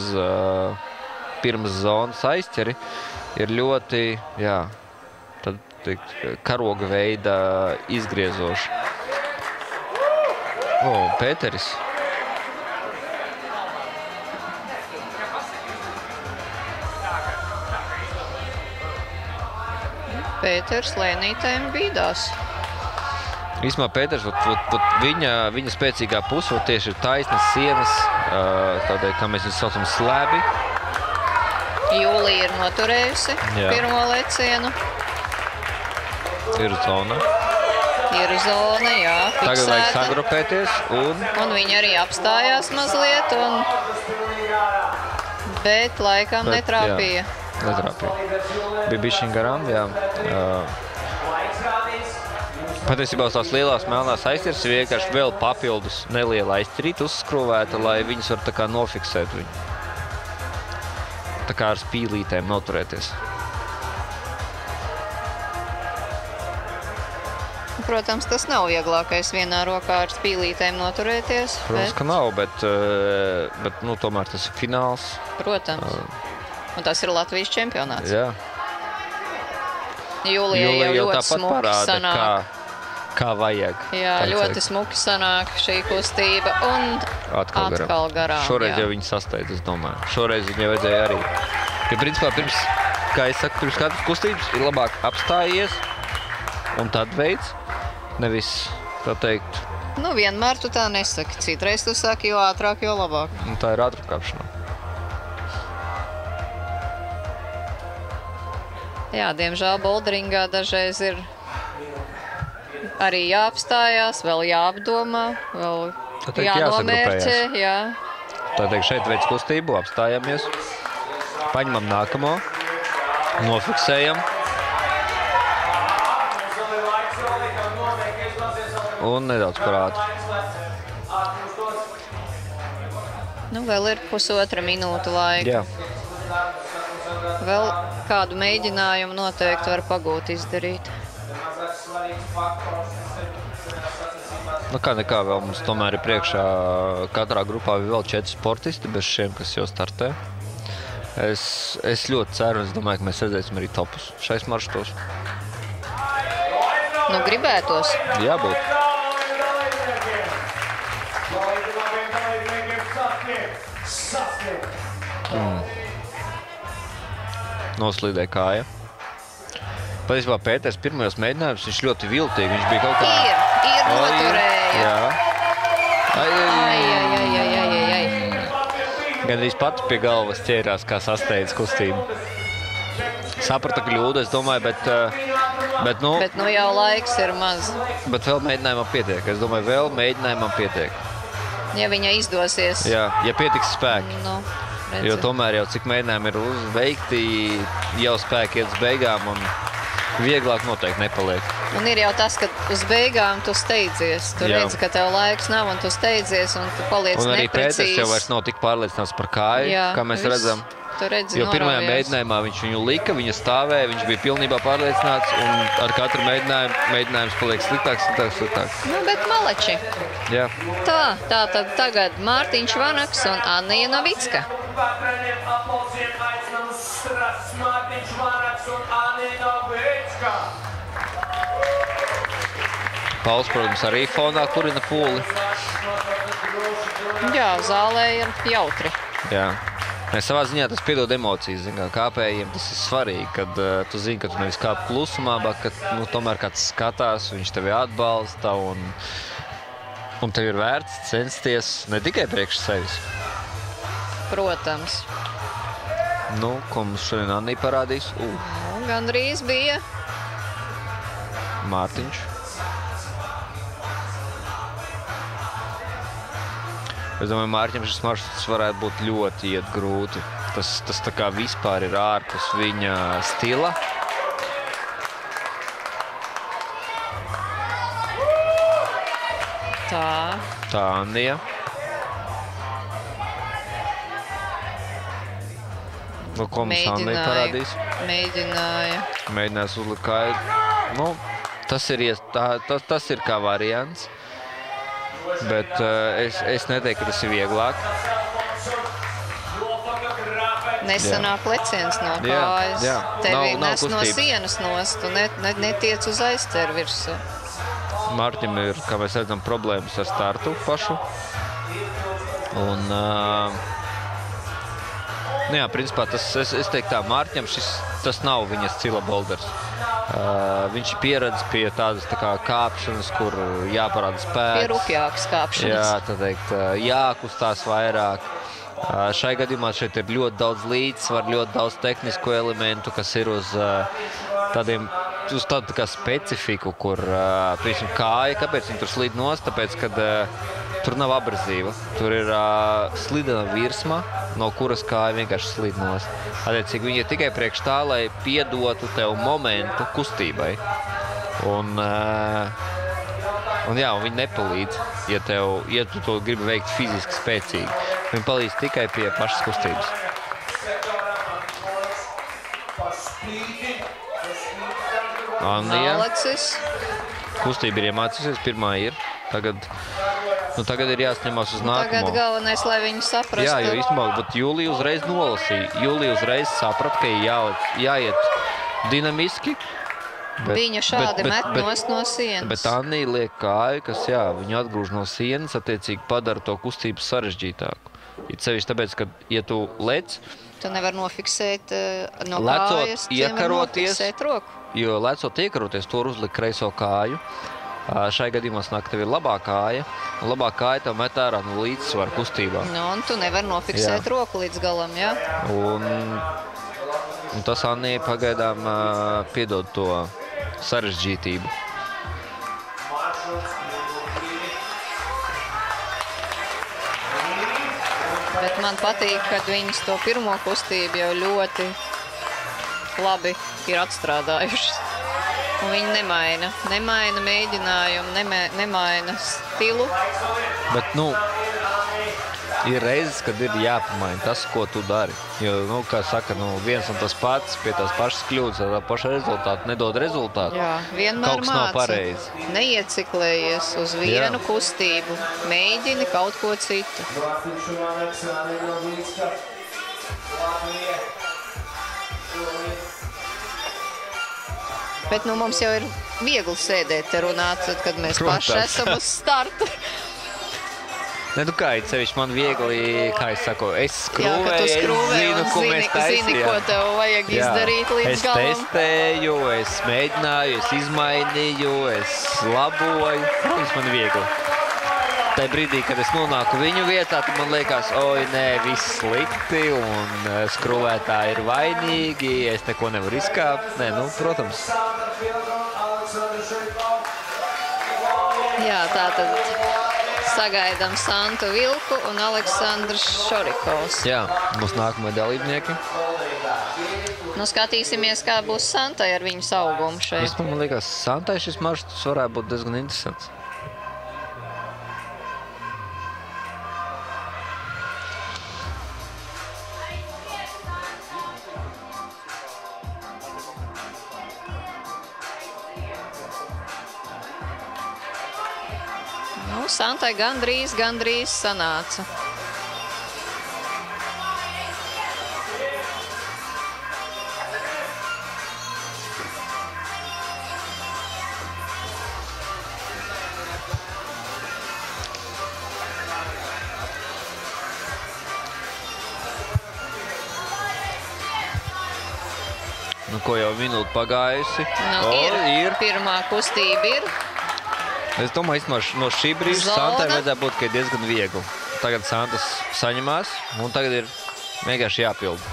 pirms zonas aizķeri ir ļoti, jā, tad teikt, karoga veida izgriezoša. Pēteris. Pēters lēnītēm bīdās. Īsumā Pēters, viņa spēcīgā puse tieši ir taisnas sienas, tādēļ, kā mēs viņus saucam, slēbi. Jūlija ir noturējusi pirmo lecienu. Ir zona. Ir zona, jā, fiksēta. Tagad vajag sagrupēties un viņi arī apstājās mazliet, bet laikam netrāpīja. Bija bišķiņ garām, jā. Patiesībā uz tās lielās melnās aizķeres ir vienkārši vēl papildus neliela aizķerīte uzskrūvēta, lai viņas var tā kā nofiksēt viņu. Tā kā ar spīlītēm noturēties. Protams, tas nav vieglākais vienā rokā ar spīlītēm noturēties. Protams, ka nav, bet tomēr tas ir fināls. Protams. Un tas ir Latvijas čempionāts. Jā. Jūlija jau ļoti tāpat smuki parāda, sanāk. Kā vajag. Jā, ļoti smuki sanāk šī kustība un atkal garām. Šoreiz jau viņi sasteidz, es domāju. Šoreiz viņai vajadzēja arī. Ja principā kā es saku, pirms katras kustības ir labāk apstājies un tad veids, nevis, tā teikt. Nu, vienmēr tu tā nesaki. Citreiz tu saki, jo ātrāk, jo labāk. Un tā ir ātrumkāpšanā. Jā, diemžēl boulderingā dažreiz ir arī jāapstājās, vēl jāapdomā, vēl jānomērķē. Jā. Tā teikt, šeit veids kustību, apstājamies, paņemam nākamo, nofiksējam un nedaudz par ātru. Nu, vēl ir pusotra minūte laika. Jā. Vēl kādu mēģinājumu noteikti var pagūt izdarīt. Nu kā nekā, vēl mums tomēr ir priekšā katrā grupā vēl 4 sportisti bez šiem, kas jau startē. Es ļoti ceru, es domāju, ka mēs redzēsim arī topus šais maršrutos. Nu, gribētos. Jābūt. Noslīdēja kāja. Patiesībā Pēters pirmajos mēģinājums, viņš ļoti viltīgi, viņš bija kaut kā... Ir noturēja. Jā. Ai. Gandrīz pats pie galvas ķērās, kā sasteidz kustību. Saprata kļūdu, es domāju, bet nu... Bet nu jau laiks ir maz. Bet vēl mēģinājumam pietiek. Es domāju, vēl mēģinājumam pietiek. Ja viņa izdosies. Jā, ja pietiks spēki. Nu, jo tomēr jau cik mēģinājumi ir uzveikti, jau spēki iet uz beigām un vieglāk noteikti nepaliek. Un ir jau tas, ka uz beigām tu steidzies. Tu redzi, ka tev laiks nav un tu steidzies un tu paliec neprecīzi. Un arī Pēters jau vairs nav tik pārliecināts par kāju, kā mēs redzam. Jo pirmajā mēģinājumā viņš viņu lika, viņa stāvēja, viņš bija pilnībā pārliecināts un ar katru mēģinājums paliek sliktāks. Nu, bet maleči. Jā. Tad tagad Mārtiņš Vanaks un Annija Novicka. Pauls, protams, arī fonā kurina pūli. Jā, zālē ir jautri. Jā. Savā ziņā tas piedod emocijas, kāpējiem tas ir svarīgi, kad tu zini, ka tu nevis kāp klusumā, bet ka tomēr kāds skatās, viņš tevi atbalsta un tev ir vērts censties ne tikai priekš sevis. Protams. Nu, ko mums šodien Annija parādīs? Gandrīz bija. Mārtiņš. Es domāju, Mārķim šis maršruts varētu būt ļoti iet grūti. Tas tā kā vispār ir ārpus viņa stila. Tā Annija. Nu, ko mums Annija parādīs? Mēģinājās uzlikt kāju. Nu, tas ir kā variants. Bet es neteiktu, ka tas ir vieglāk. Nesanāk leciens no kājas. Tevi nes no sienas nost, tu netiec uz aizceru virsū. Mārķim ir, kā mēs redzam, problēmas ar startu pašu. Un, jā, principā, es teiktu tā, Mārķim tas nav viņa stila boulders. Viņš ir pieredzis pie tādas tā kā kāpšanas, kur jāparāda spēks. Pie rupjākas kāpšanas. Jā, tā teikt, jākustās vairāk. Šai gadījumā šeit ir ļoti daudz līdzsvaru, ļoti daudz tehnisku elementu, kas ir uz tādu tā kā specifiku, kur, piemēram, kāja, kāpēc viņi tur slīd nost, tāpēc, kad tur nav abrazīva. Tur ir slidena virsma, no kuras kāja vienkārši slīd nost. Attiecīgi, viņi ir tikai priekš tā, lai piedotu tev momentu kustībai. Un viņi nepalīdz, ja tu to gribi veikt fiziski spēcīgi. Viņi palīdz tikai pie pašas kustības. Annija. Kustība ir iemācījusies, pirmā ir. Tagad ir jāsņemās uz nākamo. Tagad galvenais, lai viņi saprastu. Jā, jo īstenībā, bet Jūlija uzreiz nolasīja. Jūlija uzreiz saprata, ka jāiet dinamiski Viņa šādi met nost no sienas. Bet Annija liek kāju, kas, jā, viņu atgrūž no sienas, attiecīgi padara to kustību sarežģītāku. It sevišķi tāpēc, ka, ja tu lec... Tu nevar nofiksēt no kājas, nevar nofiksēt roku. Jo lecot iekaroties, to uzlikt kreiso kāju. Šai gadījumā sanāk, ka tev ir labā kāja, un labā kāja tev met ārā no līdzsvaru kustībā. Nu, un tu nevar nofiksēt roku līdz galam, jā? Un tas Annija pagaidām piedod to sarežģītību. Bet man patīk, kad viņas to pirmo kustību jau ļoti labi ir atstrādājušas. Un viņi nemaina mēģinājumu, nemaina stilu. Bet, ir reizes, kad ir jāpamaina tas, ko tu dari. Jo, kā saka, viens un tas pats pie tās pašas kļūdas, tā paša rezultāta nedod rezultātu. Jā, vienmēr kaut kas nav pareizi. Neieciklējies uz vienu kustību. Mēģini kaut ko citu. Bet mums jau ir viegli sēdēt te runāt, kad mēs paši esam uz starta. Kā, sevišķi man viegli, kā es saku, es skrūvēju, es zinu, ko mēs taisījām. Zini, ko tev vajag izdarīt līdz galam. Es testēju, es mēģināju, es izmainīju, es laboju. Tas man viegli. Tai brīdī, kad es nonāku viņu vietā, tad man liekas, oi, nē, viss slikti un skrūvētāji ir vainīgi, es neko nevaru izkāpt. Nē, protams. Jā, tātad sagaidām Santu Vilku un Aleksandrs Šorikovs. Jā, būs nākamie dalībnieki. Skatīsimies, kā būs Santai ar viņu augumu šeit. Man liekas, Santai šis maršruts varētu būt diezgan interesants. Santai gandrīz sanāca. Ko jau minūte pagājusi. Ir. Pirmā kustība ir. Es domāju, no šī brīža Santai vajadzēja būt, ka ir diezgan viegli. Tagad Santas saņemās, un tagad ir vienkārši jāpilda.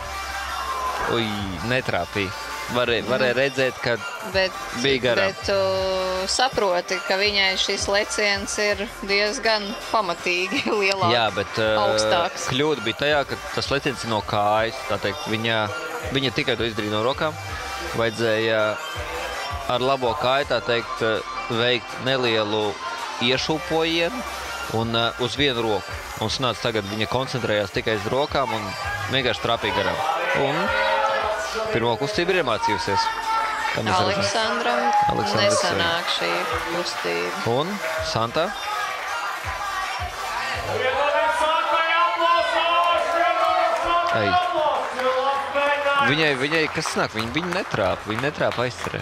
Netrāpīja. Varēja redzēt, ka bija garām. Bet tu saproti, ka viņai šis leciens ir diezgan pamatīgi lielāk, jā, bet augstāks. Kļūda bija tajā, ka tas leciens ir no kājas. Tā teikt, viņa tikai to izdarīja no rokām. Vajadzēja ar labo kāju, tā teikt, veikt nelielu iešūpojienu un uz vienu roku. Un sanāca tagad viņa koncentrējās tikai uz rokām un vienkārši trāpīja garām. Un pirmo kustību ir iemācījusies. Aleksandram nesanāk šī kustība. Un Santa? Viņai kas sanāk? Viņa netrāpa aizcerē.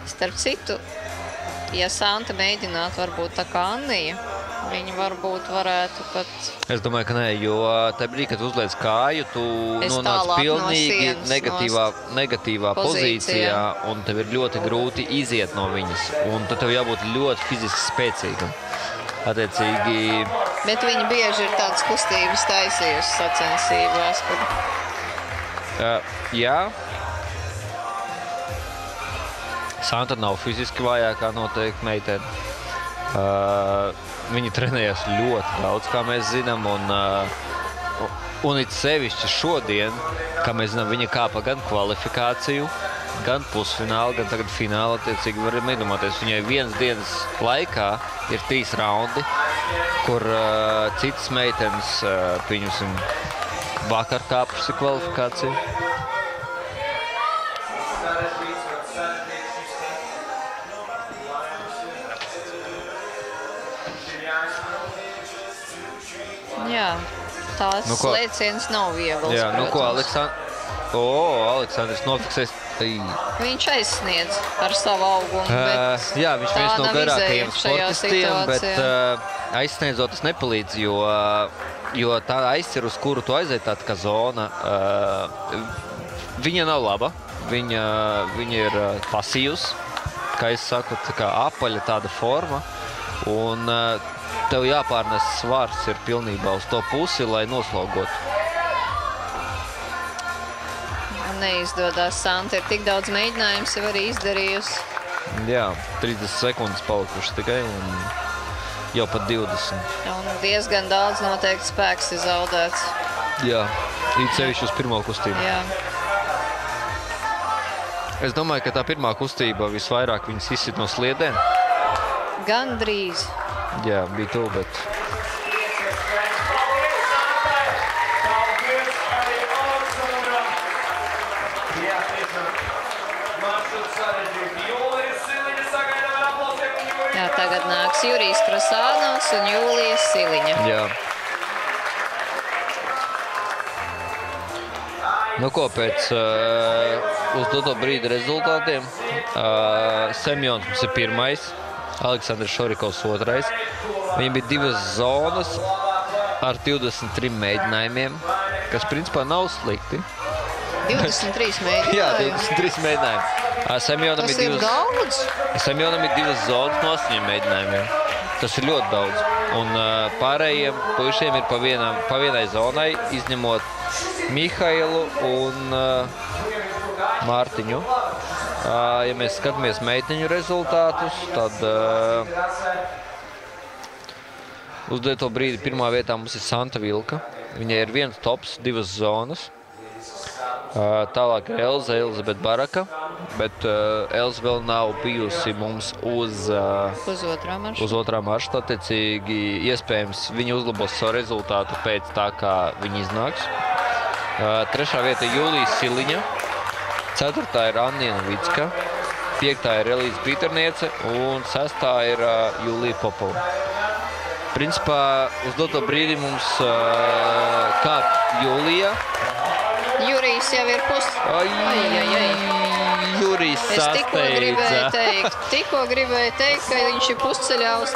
Starp citu, ja Santa mēģinātu varbūt tā kā Annija, viņa varbūt varētu pat... Es domāju, ka nē, jo tajā brīdī, kad uzliec kāju, tu nonāc pilnīgi negatīvā pozīcijā, un tev ir ļoti grūti iziet no viņas. Un tad tev jābūt ļoti fiziski spēcīgam. Attiecīgi... Bet viņa bieži ir tādas kustības taisījusi sacensībās. Jā. Santa nav fiziski vājākā noteikti meitene. Viņa trenējās ļoti daudz, kā mēs zinām, un it sevišķi šodien, kā mēs zinām, viņa kāpa gan kvalifikāciju, gan pusfinālu, gan tagad finālu, attiecīgi varam iedomāties. Viņai vienas dienas laikā ir 3 raundi, kur citas meitenes, pieņemsim, vakar kāpusi kvalifikāciju. Jā, tās lēciens nav viegls. Jā, ko Aleksandrs nofiksēs. Viņš aizsniedz ar savu augumu, bet jā, viņš viens no garākajiem sportistiem, bet aizsniedzot tas nepalīdz, jo tā aizcer, uz kuru tu aiziet, tāda kā zona, viņa nav laba, viņa ir pasīvs, kā es saku, tā kā apaļa tāda forma, un tev jāpārnes svars ir pilnībā uz to pusi, lai noslogotu. Neizdodas. Santa ir tik daudz mēģinājums jau arī izdarījusi. Jā, 30 sekundes palikuši tikai un jau pat 20. Un diezgan daudz noteikti spēks ir zaudēts. Jā, it sevišķi uz pirmo kustību. Jā. Es domāju, ka tā pirmā kustība visvairāk viņas izsit no sliedēm. Gandrīz. Jā, bija tuvu, bet... Jā, tagad nāks Jurijs Krasānovs un Jūlija Siliņa. Jā. Nu ko, pēc uz doto brīdi rezultātiem Semjons mums ir pirmais, Aleksandrs Šorikovs otrais. Viņam bija 2 zonas ar 23 mēģinājumiem, kas principā nav slikti. 23 mēģinājumi? Jā, 23 mēģinājumi. Semjonam Tas ir daudz? Semjonam ir 2 zonas no 8 mēģinājumiem. Tas ir ļoti daudz. Un pārējiem puišiem ir pa vienai zonai, izņemot Mihailu un Mārtiņu. Ja mēs skatāmies meiteņu rezultātus, tad uz doto brīdi pirmā vietā mums ir Santa Vilka. Viņai ir 1 tops, 2 zonas. Tālāk ir Elizabete Baraka, bet Elza vēl nav bijusi mums uz otrā maršruta. Attiecīgi, iespējams, viņi uzlabos savu rezultātu pēc tā, kā viņi iznāks. 3. vieta ir Jūlija Siliņa, 4. ir Annija Novicka, 5. ir Elīza Pīterniece un 6. ir Jūlija Popova. Principā, uz doto brīdi mums kā Jūlija. Jurijs jau ir Jurijs sasteidza. Tikko gribēju teikt, ka viņš ir pusceļā uz...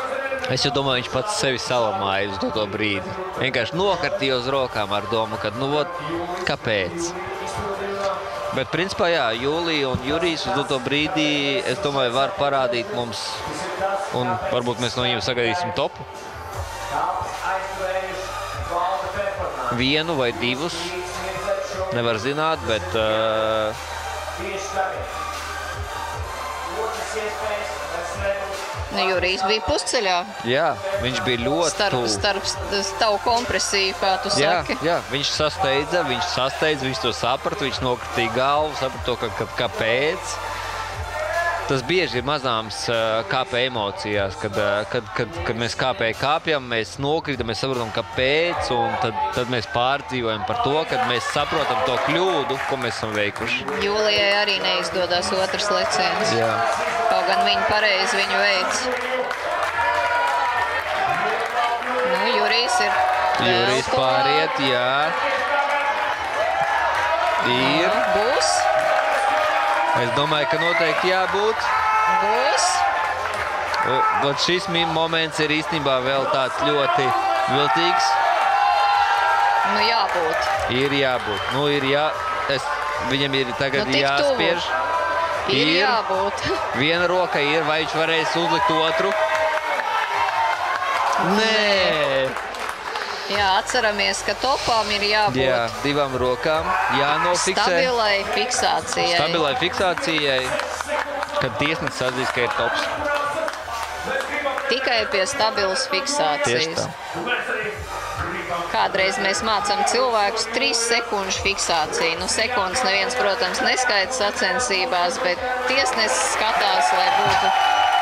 Es jau domāju, viņš pats sevi salamāja uz doto brīdi. Vienkārši nokartīja uz rokām ar domu, ka, nu, kāpēc? Bet, principā, jā, Jūlija un Jurijs uz doto brīdī, es domāju, var parādīt mums, un varbūt mēs no viņiem sagaidīsim topu. 1 vai 2. Nevar zināt, bet... Jurijs bija pusceļā. Jā, viņš bija ļoti tuvu. Starp tavu kompresiju, kā tu saki. Jā, viņš sasteidza, viņš to saprata, viņš nokritīja galvu, saprata to, kāpēc. Tas bieži ir mazāms kāpē emocijās, kad mēs kāpjam, mēs nokritam, mēs saprotam, kāpēc, un tad mēs pārdzīvojam par to, kad mēs saprotam to kļūdu, ko mēs esam veikuši. Jūlijai arī neizdodas otrs leciens. Jā. Kaut gan viņi pareizi viņu veic. Nu, Jurijs ir Jurijs pāriet, jā. Ir. Būs. Es domāju, ka noteikti jābūt. Būs. Šis moments ir īstenībā vēl tāds ļoti viltīgs. Nu, jābūt. Ir jābūt. Nu, ir viņam ir tagad jāspiež. Ir jābūt. Viena roka ir, vai viņš varēs uzlikt otru? Nē! Jā, atceramies, ka topām ir jābūt. Jā, 2 rokām jānofiksē. Stabilai fiksācijai. Stabilai fiksācijai, kad tiesnesis atzīs, ka ir tops. Tikai pie stabilas fiksācijas. Kādreiz mēs mācām cilvēkus 3 sekundžu fiksāciju. Nu, sekundes neviens, protams, neskaita sacensībās, bet tiesnesis skatās, lai būtu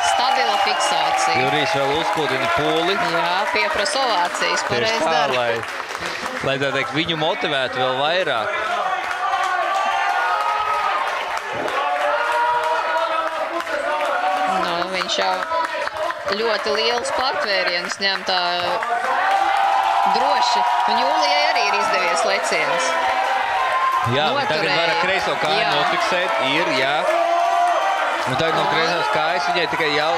stabila fiksācija. Jurijs vēl uzkūdina pūli. Jā, pieprasa ovācijas, pareiz dara. Lai tā teikt, viņu motivētu vēl vairāk. Nu, viņš jau ļoti liels pārtvēriens ņem tā droši. Un Jūlijai arī ir izdevies leciens. Jā, tagad var ar kreiso kāju nofiksēt, jā. Un tagad no kreisās kājas viņai tikai jau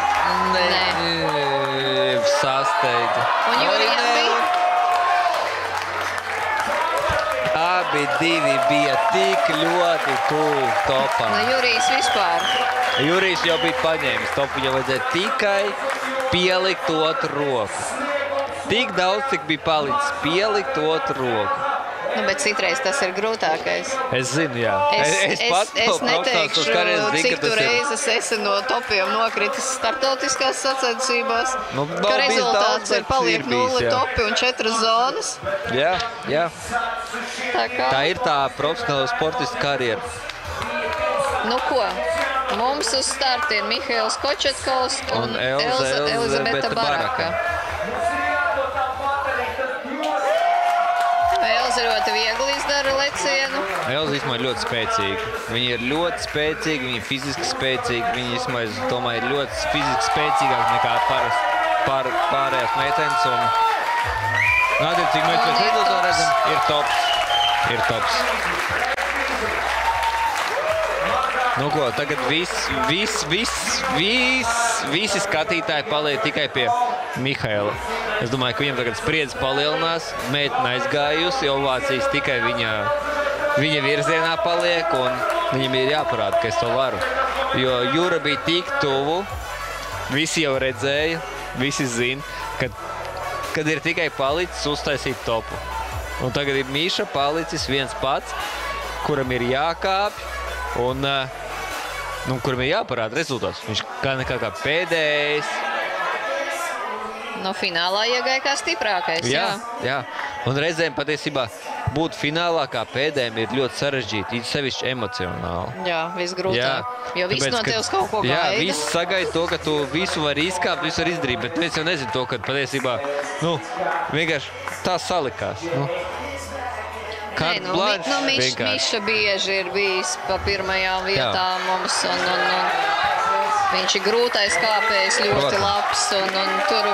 sasteidza. Un Jurijam bija? Abi divi bija tik ļoti tuvu topam. Nu, Jurijs vispār. Jurijs jau bija paņēmis topu, jau vajadzēja tikai pielikt otru roku. Tik daudz, cik bija palicis, pielikt otru roku. Nu, bet citreiz tas ir grūtākais. Es zinu, jā. Es neteikšu, cik tu reizes esi no topiem nokritis starptautiskās sacensībās, ka rezultāts ir paliek 0 topi un 4 zonas. Jā, jā. Tā ir tā profesionāla sportista karjera. Nu ko, mums uz starta ir Mihails Kočetkovs un Elizabeta Baraka. Elza ļoti viegli izdara lecienu. Elza īstenībā ir ļoti spēcīga. Viņa ir ļoti spēcīga, viņa ir fiziski spēcīga. Viņa īstenībā, es domāju, ir ļoti fiziski spēcīgāk nekā pārējās meitenes. Un attiecīgi mēs pēc rezultātu redzam, ir tops. Ir tops. Nu ko, tagad visi skatītāji paliek tikai pie Mihaila. Es domāju, ka viņam tagad spriedzes palielinās, meitene aizgājusi, ovācijas tikai viņa virzienā paliek, un viņam ir jāparāda, ka es to varu. Jo Jura bija tik tuvu, visi jau redzēja, visi zina, kad ir tikai palicis uztaisīt topu. Un tagad ir Miša palicis viens pats, kuram ir jākāpj, un kuram ir jāparāda rezultāts. Viņš kā pēdējais. No finālā iegāja kā stiprākais, jā. Jā. Un reizēm patiesībā būt finālā kā pēdējiem ir ļoti sarežģīti, sevišķi emocionāli. Jā, visgrūtāk. Jo viss no tevs kaut ko gaida. Jā, viss sagaida to, ka tu visu vari izkāpt, visu vari izdarīt, bet mēs jau nezinu to, ka patiesībā, vienkārši tā salikās. Miša bieži ir bijis pa pirmajām vietām mums, un viņš ir grūtais kāpējs, ļoti labs, un tur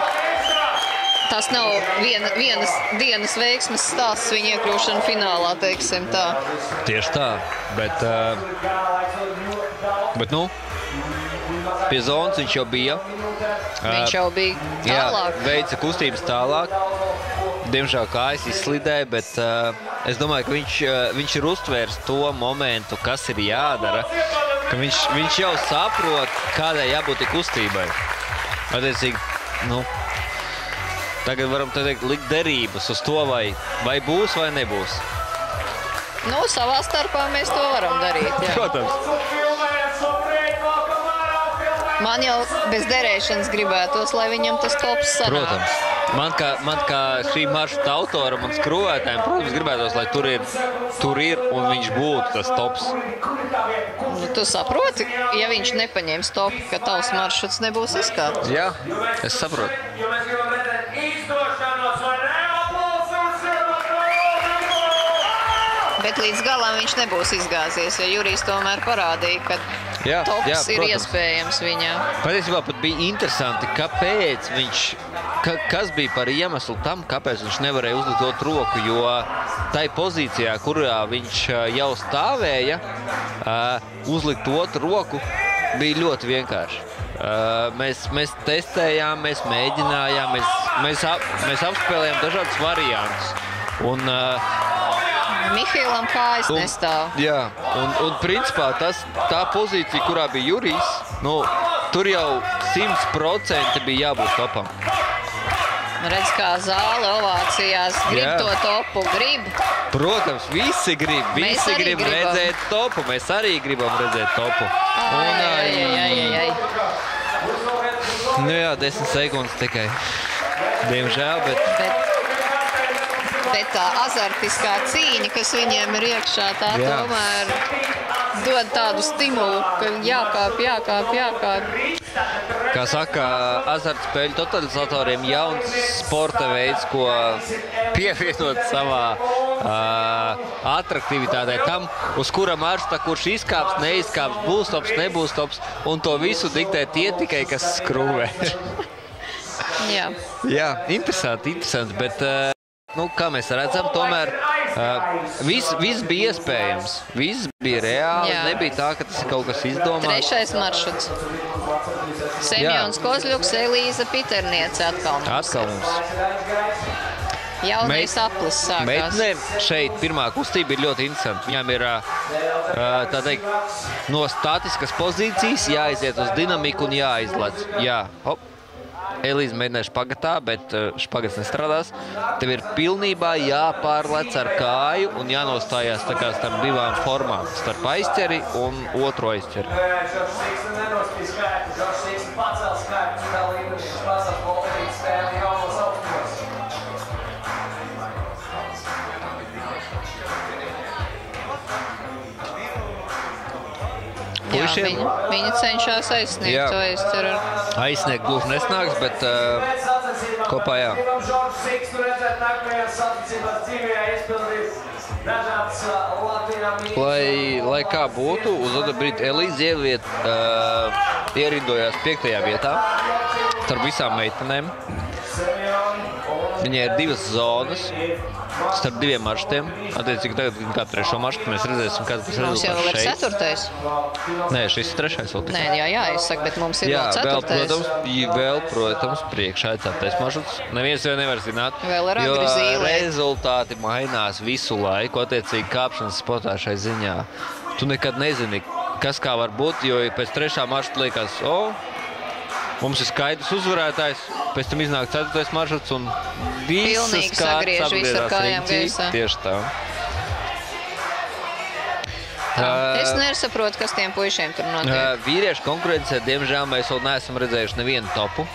tas nav vienas dienas veiksmes stāsts viņa iekļūšana finālā, teiksim tā. Tieši tā, bet pie zonas viņš jau bija. Viņš jau bija tālāk. Jā, veica kustības tālāk. Diemžēl kājas izslidēja, bet es domāju, ka viņš ir uztvērs to momentu, kas ir jādara, ka viņš jau saprot, kādai jābūt kustībai. Attiecīgi, tagad varam teikt likt derības uz to, vai būs vai nebūs. Savā starpā mēs to varam darīt, jā. Protams. Man jau bez derēšanas gribētos, lai viņam tas tops sanāk. Protams. Man kā šī maršruta autoram un skruvētājiem, protams, gribētos, lai tur ir un viņš būtu tas tops. Tu saproti, ja viņš nepaņems topu, ka tavs maršruts nebūs izkārts? Jā, es saprotu. Bet līdz galam viņš nebūs izgāzies, jo Jurijs tomēr parādīja, ka tops ir iespējams viņā. Patiesībā pat bija interesanti, kāpēc kas bija par iemeslu tam, kāpēc viņš nevarēja uzlikt otru roku, jo tai pozīcijā, kurā viņš jau stāvēja, uzlikt otru roku bija ļoti vienkārši. Mēs testējām, mēs mēģinājām, mēs apspēlējām dažādus variantus. Un Mihailam kājas nestāv. Jā, un principā tā pozīcija, kurā bija Jurijs, tur jau 100% bija jābūt topam. Redz, kā zāle ovācijās grib to topu, grib. Protams, visi grib redzēt topu, mēs arī gribam redzēt topu. Nu jā, 10 sekundes tikai, diemžēl, bet tā azartiskā cīņa, kas viņiem ir iekšā, tā tomēr dod tādu stimulu, ka jākāp. Kā saka, azartspēļu totalizatoriem jauns sporta veids, ko pievienot savā atraktivitātei tam, uz kura maršruta, kurš izkāps, neizkāps, būs tops, nebūs tops, un to visu diktē tie tikai, kas skrūvē. Jā. Jā, interesanti, bet kā mēs redzam, tomēr Viss bija iespējams, viss bija reāli, nebija tā, ka tas ir kaut kas izdomāts. 3. maršruts. Semjons Kozļuks, Elīza Piterniece atkal mums. Jaunais aplis sākās. Meitenēm šeit pirmā kustība ir ļoti interesanti. Viņām ir, tā teikt, no statiskas pozīcijas jāiziet uz dinamiku un jāizlec. Jā, hop. Elīze mēģināja špagatā, bet špagats nestrādās. Tev ir pilnībā jāpārlec ar kāju un jānostājās tā kā starp divām formām. Starp aizķeri un otro aizķeri. Jā, viņi cenšas aizsniegt to aizķeru. Aizsniegt gluži nesnāks, bet kopā jā. Lai kā būtu, uz otru brīdi Elīze ierindojās 5. vietā starp visām meitenēm. Viņai ir 2 zonas starp 2 maršrutiem. Attiecīgi tagad kā 3. maršrutu mēs redzēsim, kāds būs rezultāts šeit. Mums jau ir 4. Nē, šis ir 3. vēl tikai. Nē, jā, es saku, bet mums ir vēl 4. Vēl, protams, priekšā ir 4. maršruts. Neviens jau nevar zināt, jo rezultāti mainās visu laiku, attiecīgi kāpšanas sportā šai ziņā. Tu nekad nezini, kas kā var būt, jo pēc 3. maršruta liekas, mums ir skaidrs uzvarētājs, pēc tam iznāk 4. maršruts un visas kārtas apgriezās riņķī. Tieši tā. Es nesaprotu, kas tiem puišiem tur notiek. Vīriešu konkurencē, diemžēl, mēs vēl neesam redzējuši nevienu topu.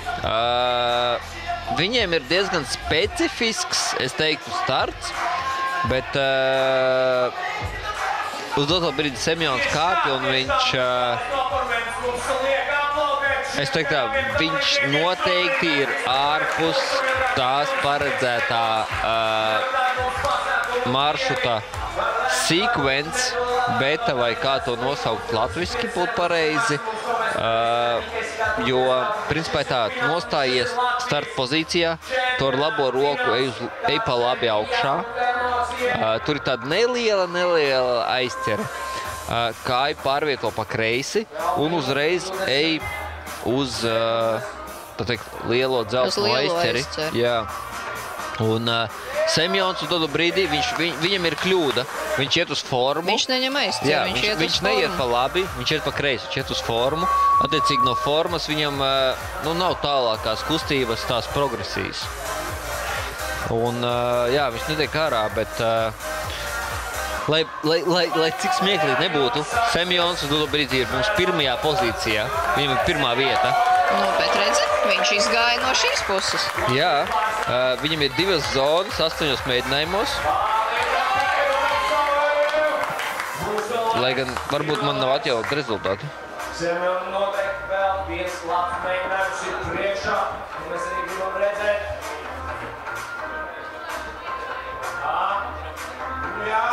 Viņiem ir diezgan specifisks, es teiktu, starts, bet uz doto brīdi Semjons kāpja un viņš... Es teiktu tā, viņš noteikti ir ārpus tās paredzētā maršruta sequence, beta vai kā to nosaukt latviski būtu pareizi, jo principā tā nostājies start pozīcijā, to ar labo roku ej pa labi augšā, tur ir tāda neliela aizķere, kāju pārvieto pa kreisi un uzreiz ej uz, tā teikt, lielo dzelzceļa aizķeri. Jā. Un Semjons uz dodu brīdī, viņam ir kļūda. Viņš iet uz formu. Viņš neņem aizķeri, jā, viņš neiet pa labi, viņš iet pa kreisi, viņš iet uz formu. Attiecīgi no formas viņam nav tālākās kustības, tās progresijas. Un jā, viņš netiek ārā, bet... Lai cik smieklīgi nebūtu, Semjons uz doto brīdī ir mums 1. pozīcijā. Viņam ir 1. vieta. Nu, bet redzi, viņš izgāja no šīs puses. Jā, viņam ir 2 zonas, 8 mēģinājumos. Lai gan varbūt man nav atjaunot rezultātu. Semjons noteikti vēl viens labs mēģinājums ir priekšā. Mēs arī gribam redzēt. Jā.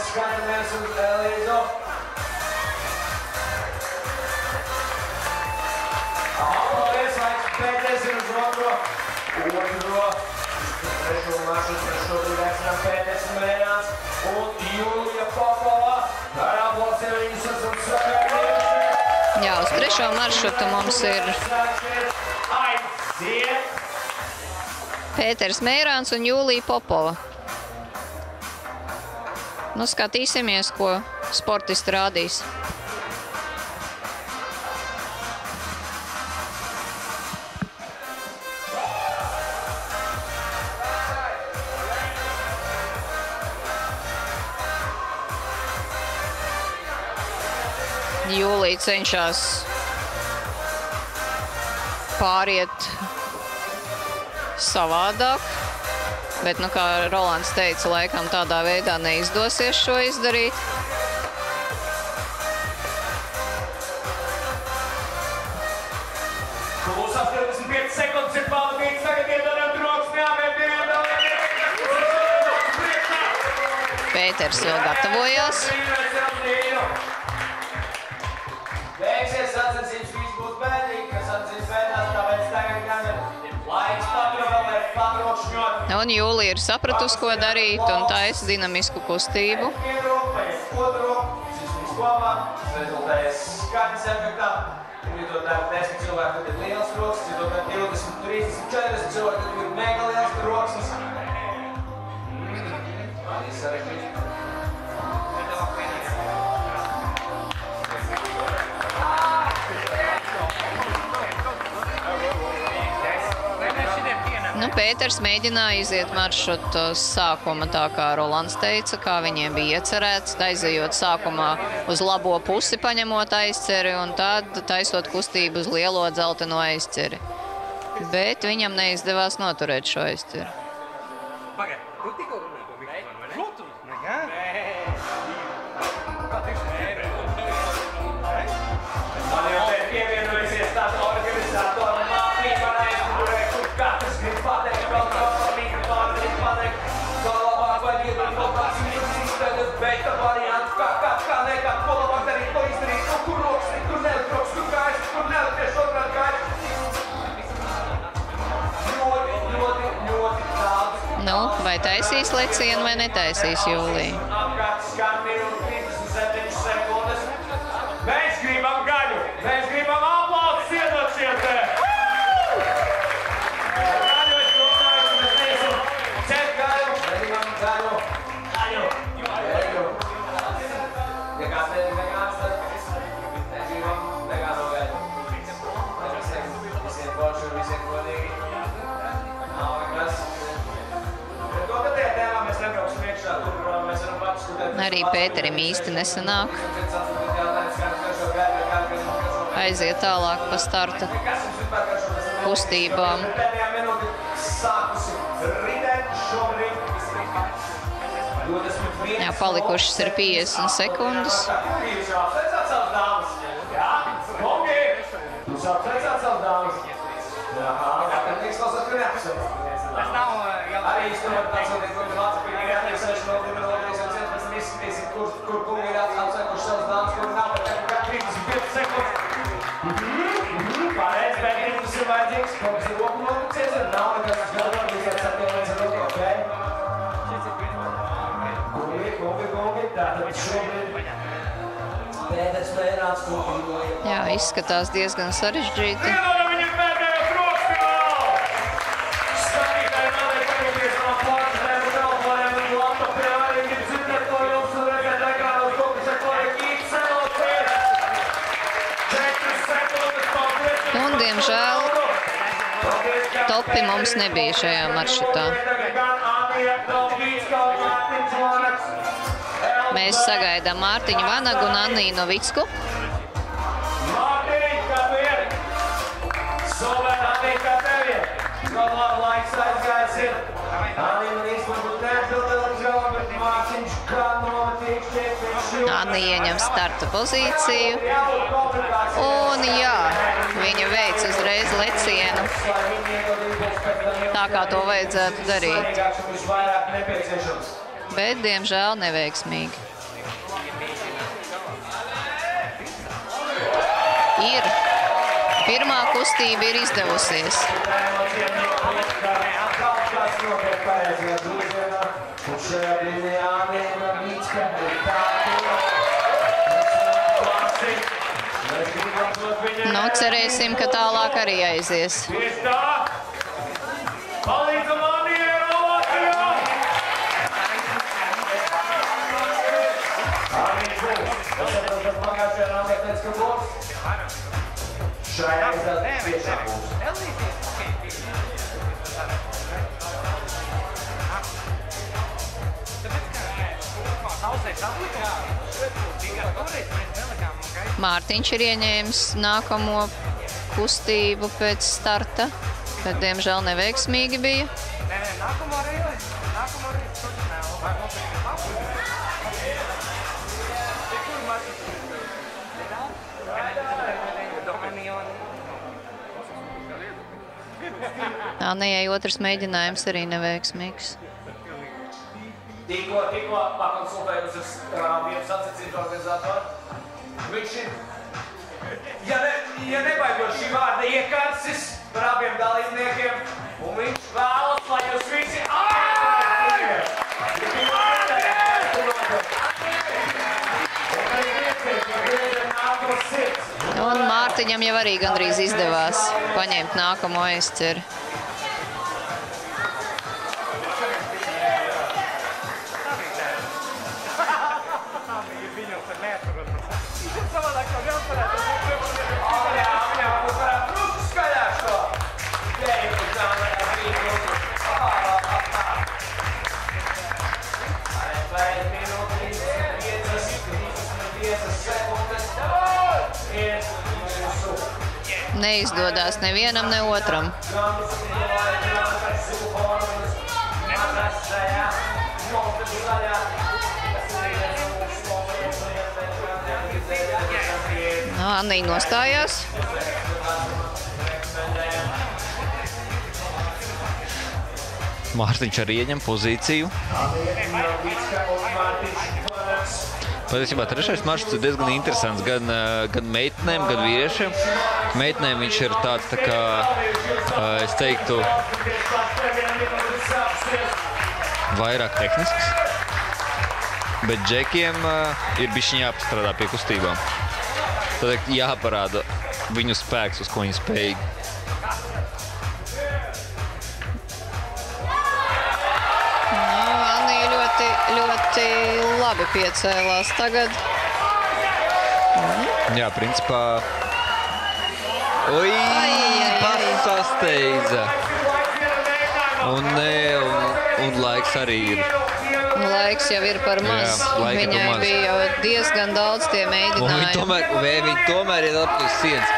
Skatāmies uz Elīzu. Paldies, laiks pēties ir uz otro. Trešo maršrutu, trešo brīdi aicinām Pēters Mērāns un Jūlija Popova. Ar aplauciem viņus esam sagaidījuši. Jā, uz 3. maršrutu mums ir Pēters Mērāns un Jūlija Popova. Nu, skatīsimies, ko sportisti rādīs. Jūlija cenšas pāriet savādāk. Bet, kā Rolands teica, laikam tādā veidā neizdosies šo izdarīt. Pēters vēl gatavojās. Beigsies sacensības, viss būs bēdīgi, ka sacensības bēdās, tāpēc tagad gan ir laiks patrovēlēt, patrokšņot. Un Jūlija ir sapratusi, ko darīt, un taisa dinamisku kustību. Rezultējas skaņas efektā. Citot ar 10 cilvēku, tad ir liels rokas, citot ar 20, 30, 40 cilvēku, tad ir mega liels rokas. Arī sarežģīt. Nu, Pēters mēģināja iziet maršrutu sākuma, tā kā Rolands teica, kā viņiem bija iecerēts, aizejot sākumā uz labo pusi, paņemot aizceri, un tad taisot kustību uz lielo dzelteno aizceri. Bet viņam neizdevās noturēt šo aizceri. Man jau te pievienojusies tāds organizatora mātība, kur katrs grib pateikt kaut ko par mikrofonu, grib pateikt, ko labāk vai grib kaut kāds izpēdus, beigta variants, kā nekad, ko labāk darīt, ko izdarīt, kur rokas, kur nelikt, kur kājas, kur nelikt, otrād kājas. Ļoti daudz. Nu, vai taisīs lecienu vai netaisīs Jūlija? Apkārt skan minūte 37 sekundes. Mēs gribam gaļu! Mēs gribam aplausus iedot šiem te! Gaļu es domāju, ka mēs neesam cēt gaļu. Mēs gribam gaļu. Gaļu. Ja kāds nedir vegāns, tad mēs gribam vegāno gaļu. Visiem forši un visiem godīgi. Nav nekas. Bet to, ka tajā tēmā mēs nebrauksim iekšā, tur mēs varam pačskutēt. Arī Pēterim īsti nesanāk. Aiziet tālāk pa starta kustībām. Jā, palikušas ir 50 sekundes. Arī izturot tāds vēl kaut kāds Latvijas pilnīgi attiesēšu vēl 2015, mēs izskatīsim, kur kungi ir atsākuši savas dāmas, kur nav, bet kā 35 sekundes. Pareizi, bet tas ir vajadzīgs, kaut kas ir roku noticies, un nav nekas galvā, tikai satienēs ar roku, ok? Kungi, tātad šobrīd Pēters Pērāts, kungi. Jā, izskatās diezgan sarežģīti. Un, diemžēl, topi mums nebija šajā maršrutā. Mēs sagaidām Mārtiņu Vanagu un Anniju Novicku. Mārtiņ, kā tu ir? Super, Annija, kā tev ir? Kaut labi laiks aizgājis ir. Annija man īstenībā neatbildēs galā, bet Mārtiņš kā nomatīgs šeit. Annija ieņem starta pozīciju. Un jā, viņa veic uzreiz lecienu. Tā kā to vajadzētu darīt. Bet, diemžēl, neveiksmīgi. Ir. Pirmā kustība ir izdevusies. Nu, cerēsim, ka tālāk arī aizies. Palīdzam Annijai Rolatijā! Annija būs. Tas ir tas pagājušajā Annija teica, ka būs. Šajā tiešām būs. Mārtiņš ir ieņēmis nākamo kustību pēc starta, bet, diemžēl, neveiksmīgi bija. Annijai otrs mēģinājums arī neveiksmīgs. tikko pakonsultējusies vienu sacensību organizatoru. Viņš ir, ja nebaidot šī vārda, iekarsis par abiem dalībniekiem, un viņš vēlas, lai jūs visi Un Mārtiņam jau arī gandrīz izdevās paņemt nākamo aizceri. Neizdodas nevienam, ne otram. Anniņa nostājās. Mārtiņš arī ieņem pozīciju. Patiesībā trešais maršruts ir diezgan interesants gan meitenēm, gan vīriešiem. Meitenēm viņš ir tāds, tā kā, es teiktu, vairāk tehnisks, bet džekiem ir bišķiņ jāpastrādā pie kustībām. Tad jāparāda viņu spēks, uz ko viņi spējīgi. Ļoti labi piecēlās tagad. Jā, principā... Ui, pasasteidza. Un laiks arī ir. Laiks jau ir par maz. Jā, viņai bija jau diezgan daudz tie mēģinājumi. Viņi tomēr ir ap uz sienas.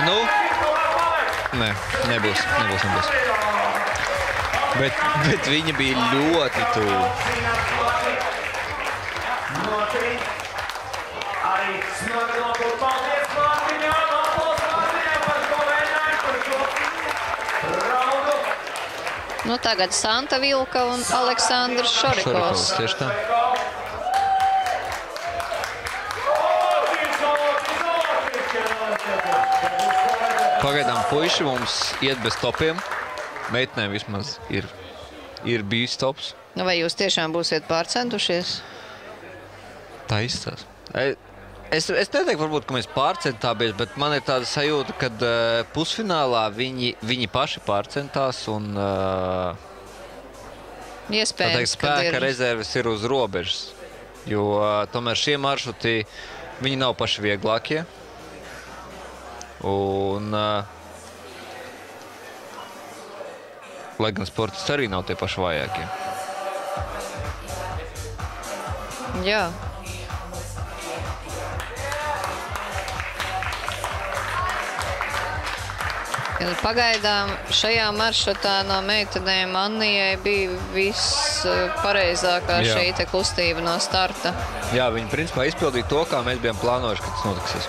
Nu? Nē, nebūs. Bet viņa bija ļoti tuvu. Nu, tagad Santa Vilka un Aleksandrs Šorikovs. Tieši tā. Pagaidām puiši mums iet bez topiem. Meitenēm vismaz ir bijis tops. Nu, vai jūs tiešām būsiet pārcentušies? Tā izstās. Es neteiktu, varbūt, ka mēs pārcentāmies, bet man ir tāda sajūta, ka pusfinālā viņi paši pārcentās un iespējams, spēka rezerves ir uz robežas. Jo tomēr šie maršruti, viņi nav paši vieglākie. Un, lai gan sportisti arī nav tie paši vājākie. Jā. Pagaidām šajā maršrutā no meitenēm Annijai bija vispareizākā šī te kustība no starta. Jā, viņi principā izpildīja to, kā mēs bijām plānojuši, ka tas notiksies.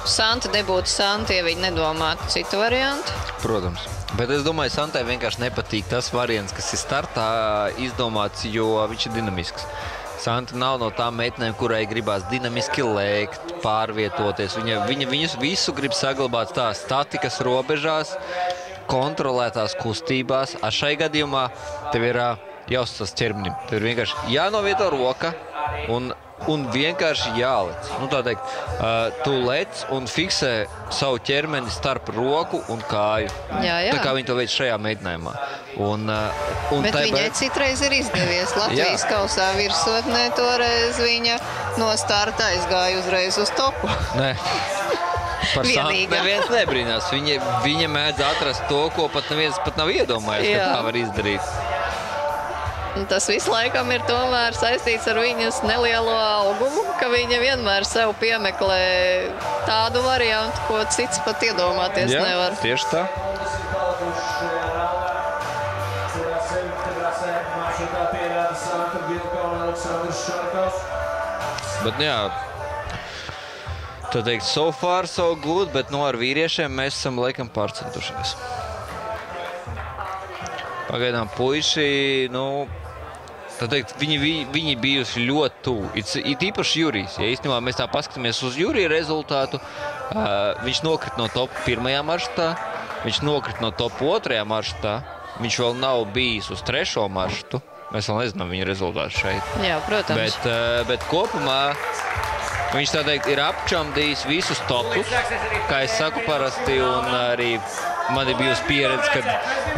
Santa debūta Santa, ja viņi nedomātu citu variantu. Protams. Bet es domāju, Santai vienkārši nepatīk tas variants, kas ir startā izdomāts, jo viņš ir dinamisks. Santa nav no tām meitenēm, kurai gribās dinamiski lēkt, pārvietoties. Viņa visu grib saglabāt tā statikas robežās, kontrolētās kustībās. A šai gadījumā tev ir jāuzstas ķermenim. Tev ir vienkārši jānovieto roka un vienkārši jālec. Nu, tā teikt, tu lec un fiksē savu ķermeni starp roku un kāju. Jā. Tā kā viņi to veic šajā mēģinājumā. Bet viņai citreiz ir izdevies. Latvijas kausā virsotnē toreiz viņa no starta aizgāja uzreiz uz topu. Nē. Par Santu neviens nebrīnās. Viņa mēdz atrast to, ko pat neviens pat nav iedomājies, ka tā var izdarīt. Un tas visu laikam ir tomēr saistīts ar viņas nelielo augumu, ka viņa vienmēr sev piemeklē tādu variantu, ko cits pat iedomāties nevar. Jā, tieši tā. Bet jā, Tā teikt, so far, so good, bet ar vīriešiem mēs esam laikam pārcentušies. Pagaidām puiši, tā teikt, viņi bijusi ļoti tuvu. It īpaši Jurijs. Ja īstenībā mēs tā paskatāmies uz Jurija rezultātu, viņš nokrit no top 1. maršrutā, viņš nokrit no top 2. maršrutā, viņš vēl nav bijis uz 3. maršrutu. Mēs vēl nezinām viņa rezultātu šeit. Jā, protams. Bet kopumā viņš tā teikt ir apčamdījis visus topus, kā es saku parasti, un arī man ir bijusi pieredze, kad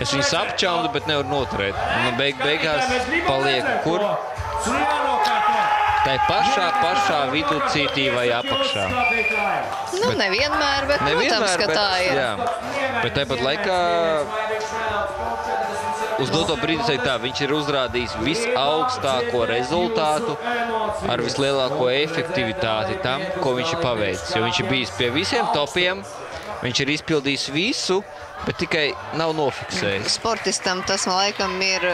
es viņus apčamdu, bet nevaru noturēt. Un beigās paliek kur? Tai pašā viducītī vai apakšā. Nevienmēr, bet protams, ka tā ir. Jā. Bet tāpat laikā uz doto brīdi viņš ir uzrādījis visaugstāko rezultātu ar vislielāko efektivitāti tam, ko viņš ir paveicis. Jo viņš ir bijis pie visiem topiem, viņš ir izpildījis visu, bet tikai nav nofiksējis. Sportistam tas laikam ir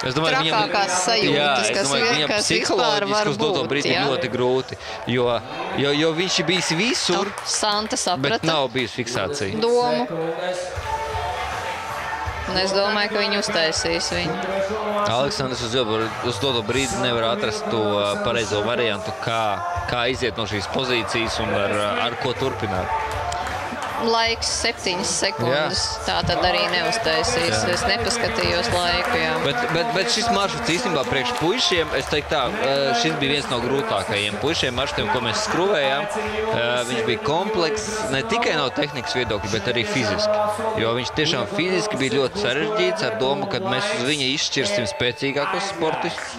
trakākās sajūtas, kas vienkārši vispār var būt. Uz doto brīdi ir ļoti grūti, jo viņš ir bijis visur, Santa saprata, bet nav bijis fiksācija. Domu. Un es domāju, ka viņi uztaisīs viņu. Aleksandrs uz doto brīdi nevar atrast to pareizo variantu, kā iziet no šīs pozīcijas un ar ko turpināt. Laiks 7 sekundes, tā tad arī neuztaisīs. Es nepaskatījos laiku, jā. Bet šis maršruts īstenībā priekš puišiem, es teiktu tā, šis bija viens no grūtākajiem puišiem maršrutiem, ko mēs skrūvējām. Viņš bija komplekss ne tikai no tehnikas viedokļa, bet arī fiziski. Jo viņš tiešām fiziski bija ļoti sarežģīts ar domu, kad mēs uz viņa izšķirsim spēcīgākos sportistus.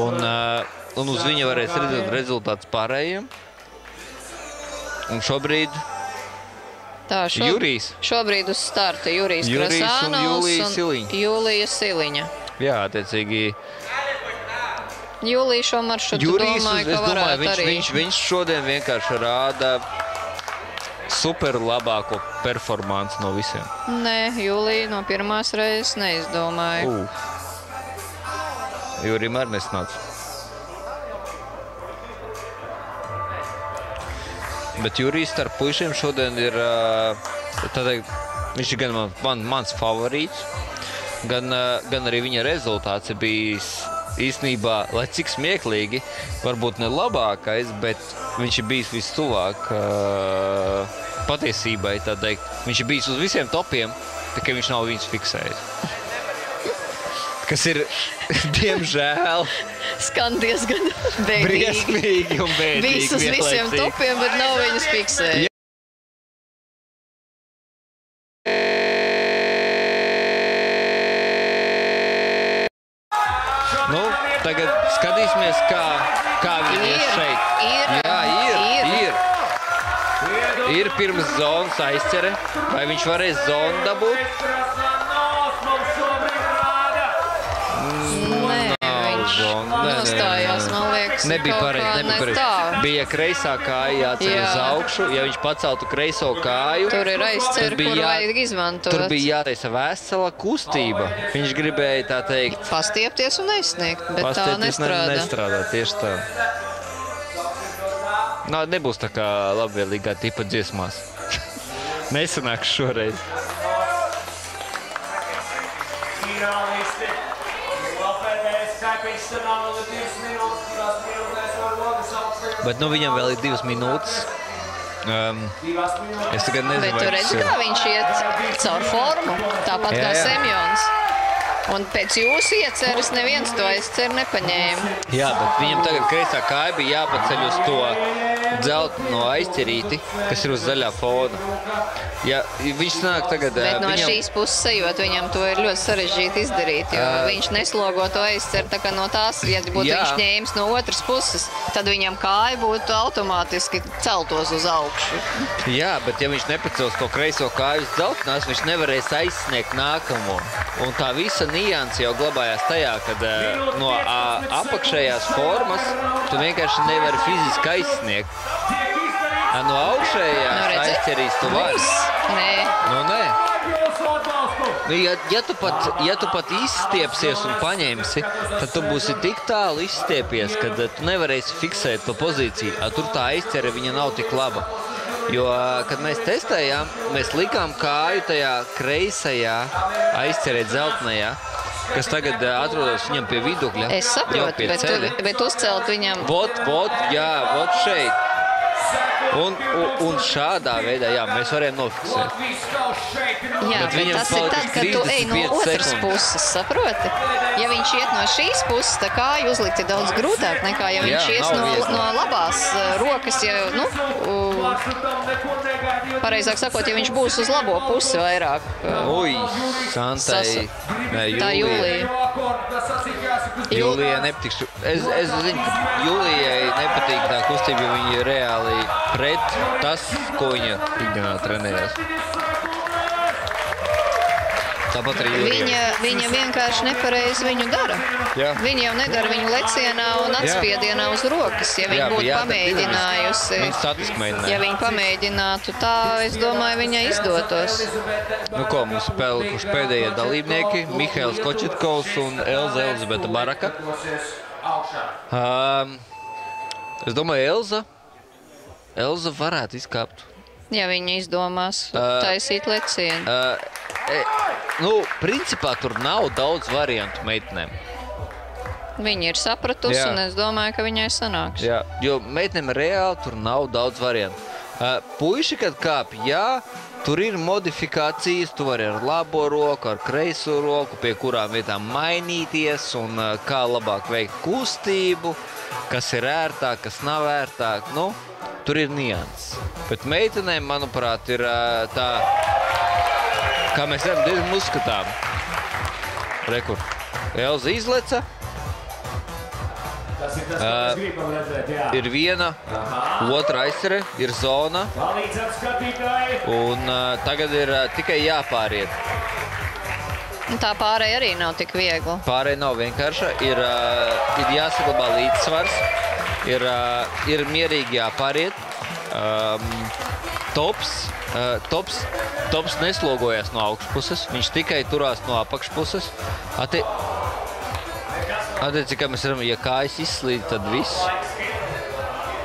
Un uz viņa varēs redzēt rezultātus pārējiem. Un šobrīd Jurijs. Šobrīd uz starta Jurijs Krasānovs un Jūlija Siliņa. Jā, attiecīgi. Jūlija šo maršrutu domāju, ka varētu arī. Viņš šodien vienkārši rāda super labāko performanci no visiem. Nē, Jūlija no pirmās reizes neizdomāju. Jūrijam arī nesnāca. Bet Jurijs starp puišiem šodien ir, viņš ir gan mans favorīts, gan arī viņa rezultāts ir bijis īstenībā, lai cik smieklīgi, varbūt ne labākais, bet viņš ir bijis vistuvāk patiesībai, tā teikt. Viņš ir bijis uz visiem topiem, tikai viņš nav viņus fiksējis. Kas ir, diemžēl, skan diezgan briesmīgi un bēdīgi. Bijis uz visiem topiem, bet nav viņus fiksējis. Tagad skatīsimies, kā viņi ir šeit. Jā, ir pirms zonas aizķere. Vai viņš varēs zonu dabūt? Nostājās, man liekas, nebija pareizi. Bija kreisā kāja jāceļ uz augšu. Ja viņš paceltu kreiso kāju, tur ir aizcer, kur vajag izmantot. Tur bija jātaisa vesela kustība. Viņš gribēja tā teikt. Pastiepties un aizsniegt, bet tā nestrādā. Nestrādā, tieši tā. Nebūs tā kā labvēlīgā tipa dziesmās. Nesanāks šoreiz. Bet viņam vēl ir 2 minūtes. Es tagad nezinu, bet tu redzi, kā viņš iet caur formu, tāpat kā Semjons. Un pēc jūsu ieceres neviens to aizceru nepaņēma. Jā, bet viņam tagad kreisā kāja bija jāpaceļ uz to dzelteno aizķerīti, kas ir uz zaļā fona. Ja viņš nāk tagad... Bet no šīs puses ejot, viņam to ir ļoti sarežģīti izdarīt, jo viņš neslogo to aizceru tā kā no tās, ja būtu viņš ņēmis no otras puses, tad viņam kāja būtu automātiski celtos uz augšu. Jā, bet ja viņš nepacels to kreiso kāju uz dzeltenās, viņš nevarēs aizsniegt nākamo. Un tā visa nianse jau glabājās tajā, kad no apakšējās formas tu vienkārši nevari fiziski aizsniegt. No augšējās aizķerīs tu vari. Nē. Nu, nē. Nu, ja tu pat izstiepsies un paņemsi, tad tu būsi tik tālu izstiepies, ka tu nevarēsi fiksēt to pozīciju. Tur tā aizķere, viņa nav tik laba. Jo, kad mēs testējām, mēs likām kāju tajā kreisajā aizķerē dzeltenajā, kas tagad atrodas viņam pie vidukļa. Es saprotu, bet uzcelt viņam... Vot šeit. Un šādā veidā, jā, mēs varējām nofiksēt. Jā, bet tas ir tad, kad tu ej no otras puses, saproti? Ja viņš iet no šīs puses, tā kāju uzlikt ir daudz grūtāk nekā, ja viņš ies no labās rokas, pareizāk sakot, ja viņš būs uz labo pusi vairāk. Ui, Santai, tā Julija. Julijai nepatikšu. Es zinu, ka Julijai nepatīk tā kustība, jo viņa ir reāli pret tas, ko viņa ikdienā trenējas. Tāpat arī Julija. Viņa vienkārši nepareizi viņu dara. Jā. Viņa jau nedara viņu lecienā un atspiedienā uz rokas. Ja viņa būtu pamēģinājusi, ja viņa pamēģinātu tā, es domāju, viņai izdotos. Nu ko, mums spēlējuši pēdējie dalībnieki, Mihails Kočetkovs un Elza Elizabeta Baraka. Es domāju, Elza varētu izkāpt. Ja viņa izdomās taisīt lecienu. Principā tur nav daudz variantu meitenēm. Viņa ir sapratusi, un es domāju, ka viņai sanāks. Jā, jo meitenēm reāli tur nav daudz variantu. Puiši, kad kāp, jā, tur ir modifikācijas, tu vari ar labo roku, ar kreiso roku, pie kurām vietām mainīties un kā labāk veikt kustību, kas ir ērtāk, kas nav ērtāk. Nu, tur ir nianses. Bet meitenēm, manuprāt, ir tā, kā mēs redzam, diezgan uzskatām. Rekur. Elza izleca. Ir viena, otra aizcere, ir zona. Un tagad ir tikai jāpāriet. Tā pārēja arī nav tik viegli. Pārēja nav vienkārša. Ir jāsaglabā līdzsvars. Ir mierīgi jāpāriet. Tops neslogojas no augšpuses, viņš tikai turās no apakšpuses. Attiecīgi, kā mēs redzam, ja kājas izslīd, tad viss.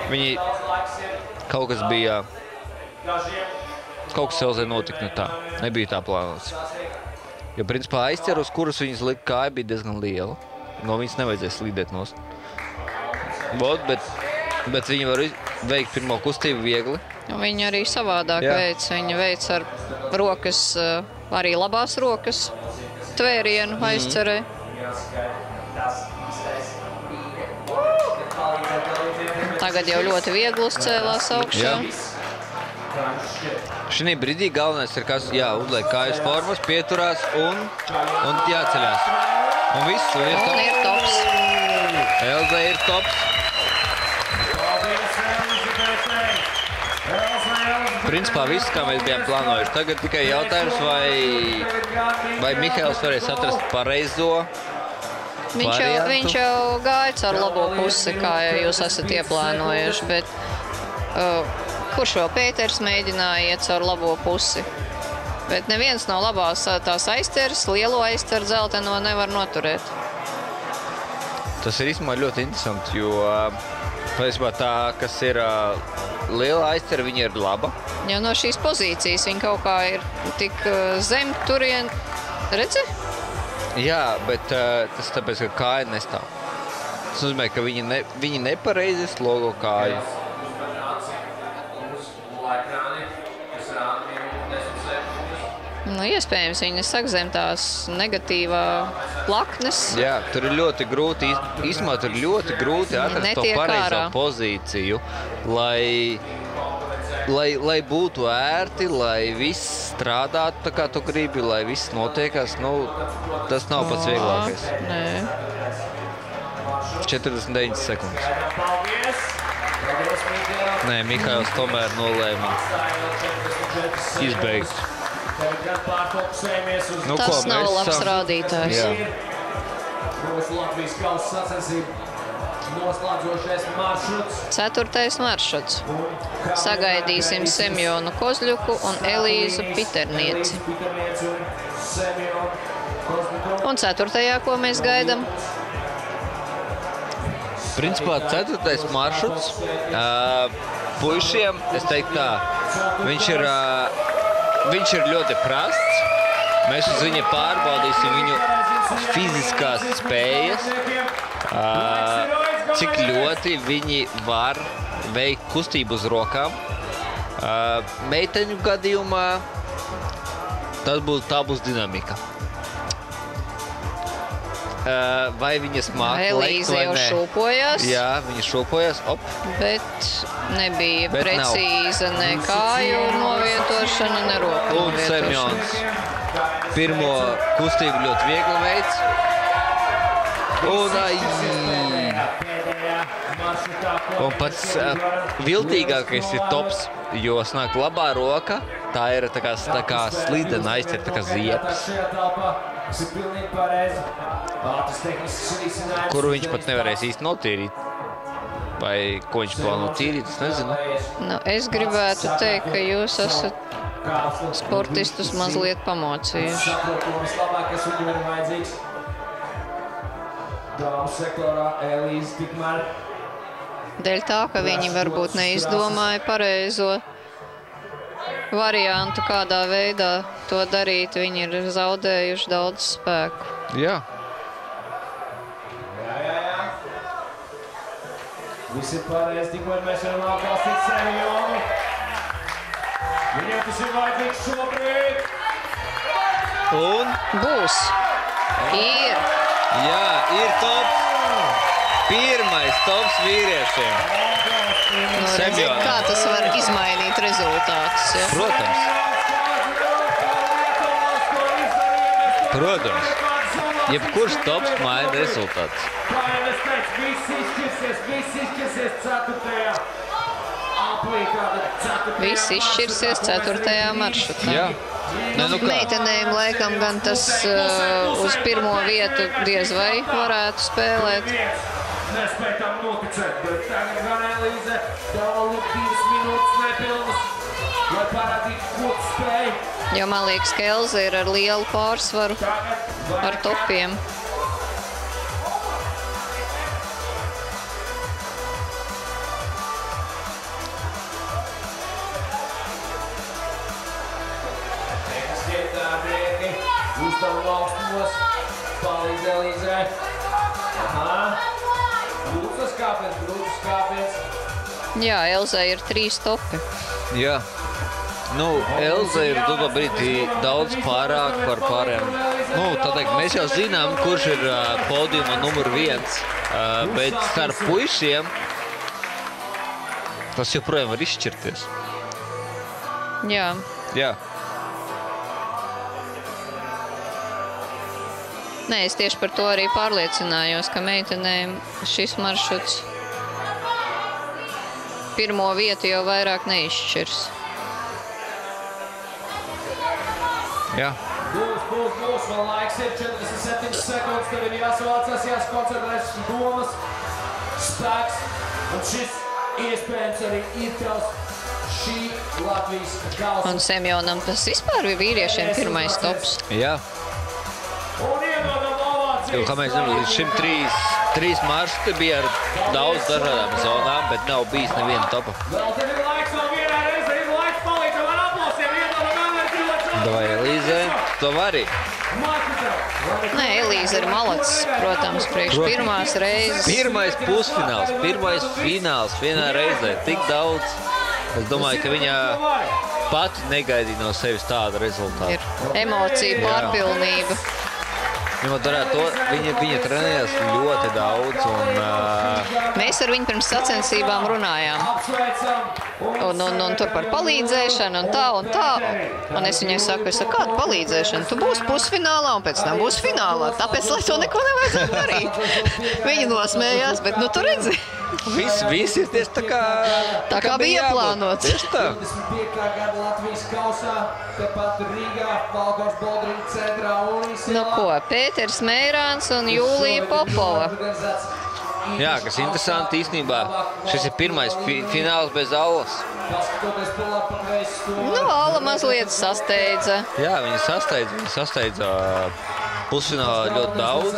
Viņi kaut kas bija, kaut kas Elzai notika ne tā, nebija tā plānots. Jo, principā, aizķer, uz kuras viņas lika kāja, bija diezgan liela. No viņas nevajadzēja slīdēt nost. Bet viņi var veikt pirmo kustību viegli. Viņa arī savādāk veic. Viņa veic ar rokas, arī labās rokas, tvērienu aizcerē. Tagad jau ļoti viegli uzcēlās augšā. Šī brīdī galvenais ir, kas uzliek kājas formas, pieturās un jāceļās. Un viss, un ir tops. Elza ir tops. Principā viss, kā mēs bijām plānojuši. Tagad tikai jautājums, vai Mihails varēs atrast pareizo variantu. Viņš jau gāja caur labo pusi, kā jūs esat ieplānojuši, bet kurš vēl Pēters mēģināja iet caur labo pusi? Bet neviens no labās tās aizceres, lielo aizceru dzelteno nevar noturēt. Tas ir īstenībā ļoti interesanti, jo patiesībā tā, kas ir liela aizcera, viņa ir laba. Jo no šīs pozīcijas viņa kaut kā ir tik zem turien, redzi? Jā, bet tas tāpēc, ka kāja nestāv. Tas nozīmē, ka viņi nepareizi slogo kāju. Nu, iespējams, viņi saka zem tās negatīvā plaknes. Jā, tur ir ļoti grūti, īstenībā tur ir ļoti grūti atrast to pareizo pozīciju, lai būtu ērti, lai viss strādātu tā, kā tu gribi, lai viss notiekās. Nu, tas nav pats vieglākais. Nē. 49 sekundes. Nē, Mihails tomēr nolēma izbeigt. Tas nav labs rādītājs. noslēdzošais maršruts. 4. maršruts. Sagaidīsim Semjonu Kozļuku un Elīzu Piternieci. Un 4. ko mēs gaidām? Principā 4. maršruts puišiem, es teiktu tā, viņš ir ļoti prasts. Mēs uz viņa pārbaudīsim viņu fiziskās spējas, cik ļoti viņi var veikt kustību uz rokām. Meiteņu gadījumā tā būs dinamika. Vai viņas māk lekt vai ne? Elīze jau šūpojās. Jā, viņa šūpojās, Bet nebija precīza ne kāju novietošana, ne roku un novietošana. Semjons pirmo kustību ļoti viegli veids. Un pats viltīgākais ir tops, jo snāk labā roka, tā ir tā kā slidena aizķer, tā kā ziepes. Kuru viņš pat nevarēs īsti notīrīt. Vai ko viņš plāno tīrīt, es nezinu. Es gribētu teikt, ka jūs esat sportistus mazliet pamocījuši. Dēļ tā, ka viņi varbūt neizdomāja pareizo variantu, kādā veidā to darīt, viņi ir zaudējuši daudz spēku. Jā. Viss ir pareizi, tikko mēs varam atbalstīt Semjonu. Viņam tas ir vajadzīgs šobrīd. Un? Būs. Ir. Jā, ir tops. Pirmais tops vīriešiem. Redziet, kā tas var izmainīt rezultātus. Ja? Protams. Jebkurš tops maina rezultātus. Viss izšķirsies 4. maršrutā. Jā. Meitenēm laikam gan tas uz pirmo vietu diez vai varētu spēlēt. Nespēj tam noticēt, bet tagad gan Elīze dala 2 minūtes nepilnas, lai parādītu, ko tu spēj. Jo man liekas, ka Elze ir ar lielu pārsvaru ar topiem. Uztavu augstumos, palīdz Elīzē. Grūtas kāpiens. Jā, Elzē ir 3 topi. Jā. Elze ir doto brīdī daudz pārāk par pārējiem. Tā teikt, mēs jau zinām, kurš ir podiuma numur 1, bet starp puišiem tas joprojām var izšķirties. Jā. Jā. Nē, es tieši par to arī pārliecinājos, ka meitenēm šis maršruts pirmo vietu jau vairāk neizšķirs. Jā. Būs, vēl laiks ir 47 sekundes, tev ir jāsavācās, jāskoncentrēs domas, spēks, un šis iespējams arī ir tavs šī Latvijas gals. Un Semjonam tas vispār ir vīriešiem pirmais tops. Jā. Jo, kā mēs zinām, līdz šim 3 maršruti bija ar daudz dažādām zonām, bet nav bijis neviena topa. Vēl tev ir laiks vēl vienā reizē, ir laiks palīdzam ar aplausiem, iedodam enerģiju. Davai, Elīze, to vari. Nē, Elīze ir malacis, protams, priekš pirmās reizes. Pirmais pusfināls, pirmais fināls vienā reizē, tik daudz. Es domāju, ka viņa pat negaidīja no sevis tādu rezultātu. Ir emocija pārpilnība. Ņemot vērā to, viņa trenējās ļoti daudz. Mēs ar viņu pirms sacensībām runājām. Un tur par palīdzēšanu un tā. Un es viņai saku, kāda palīdzēšana? Tu būsi pusfinālā un pēc tam būsi finālā. Tāpēc, lai to neko nevajadzētu darīt. Viņa nosmējās, bet tu redzi. Viss ir tieši tā kā bija ieplānots. Tieši tā. 25. gada Latvijas kausā, tepat Rīgā, Valgors Boldriņa centrā un Pēters Meirāns un Jūlija Popova. Jā, kas interesanti īstenībā, šis ir pirmais fināls bez Allas. Nu, Alla mazliet sasteidza. Jā, viņa sasteidza pusfinālā ļoti daudz.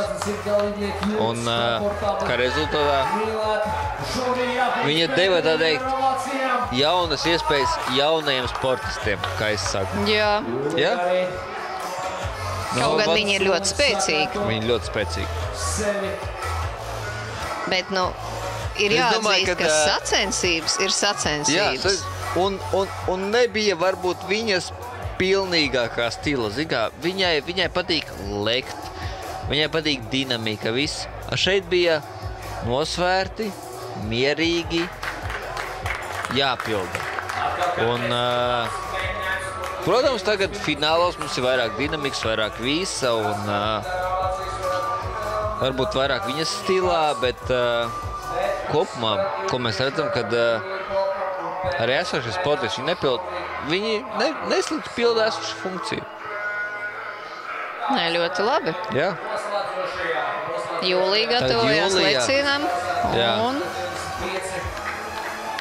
Un kā rezultātā viņa deva tā teikt jaunas iespējas jaunajiem sportistiem, kā es saku. Jā. Ja? Kaut gan viņi ir ļoti spēcīgi. Viņi ir ļoti spēcīgi. Bet, nu, ir jāatzīst, ka sacensības ir sacensības. Jā, un nebija varbūt viņas pilnīgākā stila. Viņai patīk lekt, viņai patīk dinamika, viss. Šeit bija nosvērti, mierīgi, jāpilda. Un, protams, tagad finālos mums ir vairāk dinamikas, vairāk visa un varbūt vairāk viņas stilā, bet kopumā, ko mēs redzam, kad arī esošie sportisti viņi neslikti pilda esošu funkciju. Nē, ļoti labi. Jā. Jūlijā gatavojās lecienam. Jā. Un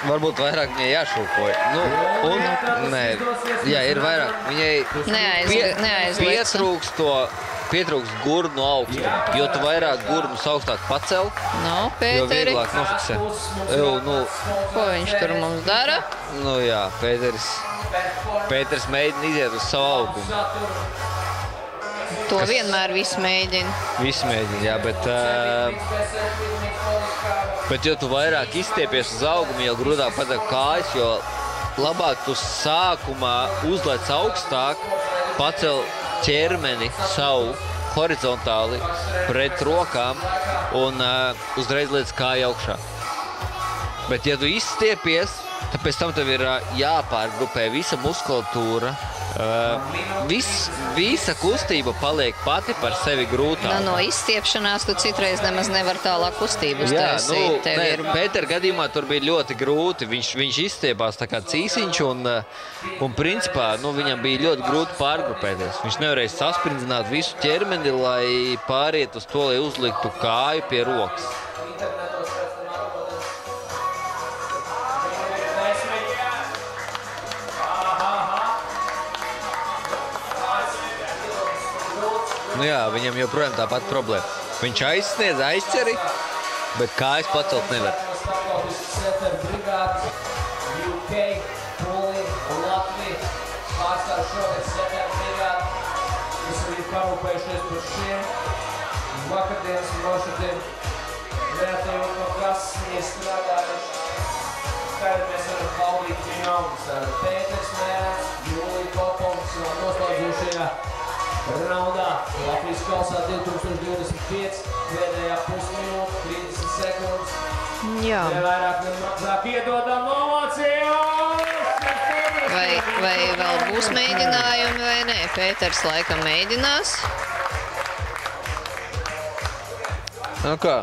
varbūt vairāk viņai jāšūkoja. Nē, jā, ir vairāk. Viņai pietrūks gurnu no augstuma. Jo tu vairāk gurnus augstāk pacel, Pēteri. jo vieglāk nofiksē. Ko viņš tur mums dara? Nu jā, Pēters mēģina iziet uz savu augumu. To vienmēr viss mēģina. Viss mēģina, jā, bet jo tu vairāk izstiepies uz augumu, jo grūtāk padara kājas, jo labāk tu sākumā uzlec augstāk, pacel ķermeni savu horizontāli pret rokām un uzreiz liec kāju augšā. Bet ja tu izstiepies, tad pēc tam tev ir jāpārgrupē visa muskulatūra. Visa kustība paliek pati par sevi grūtāk. No izstiepšanās tu citreiz nemaz nevar tālāk kustību uztaisīt. Pētera gadījumā tur bija ļoti grūti. Viņš izstiepās tā kā cīsiņš un principā viņam bija ļoti grūti pārgrupēties. Viņš nevarēja sasprinzināt visu ķermeni, lai pāriet uz to, lai uzliktu kāju pie rokas. Nu jā, viņam joprojām tā pati problēma. Viņš aizsniedz aizceri, bet kājas pacelt nevar. Raundā Latvijas kausā 2025, pēdējā pusminūte, 30 sekundes. Jā. Nevairāk nemazāk iedodam ovācijas! Vai vēl būs mēģinājumi vai nē? Pēters laikam mēģinās. Nu kā,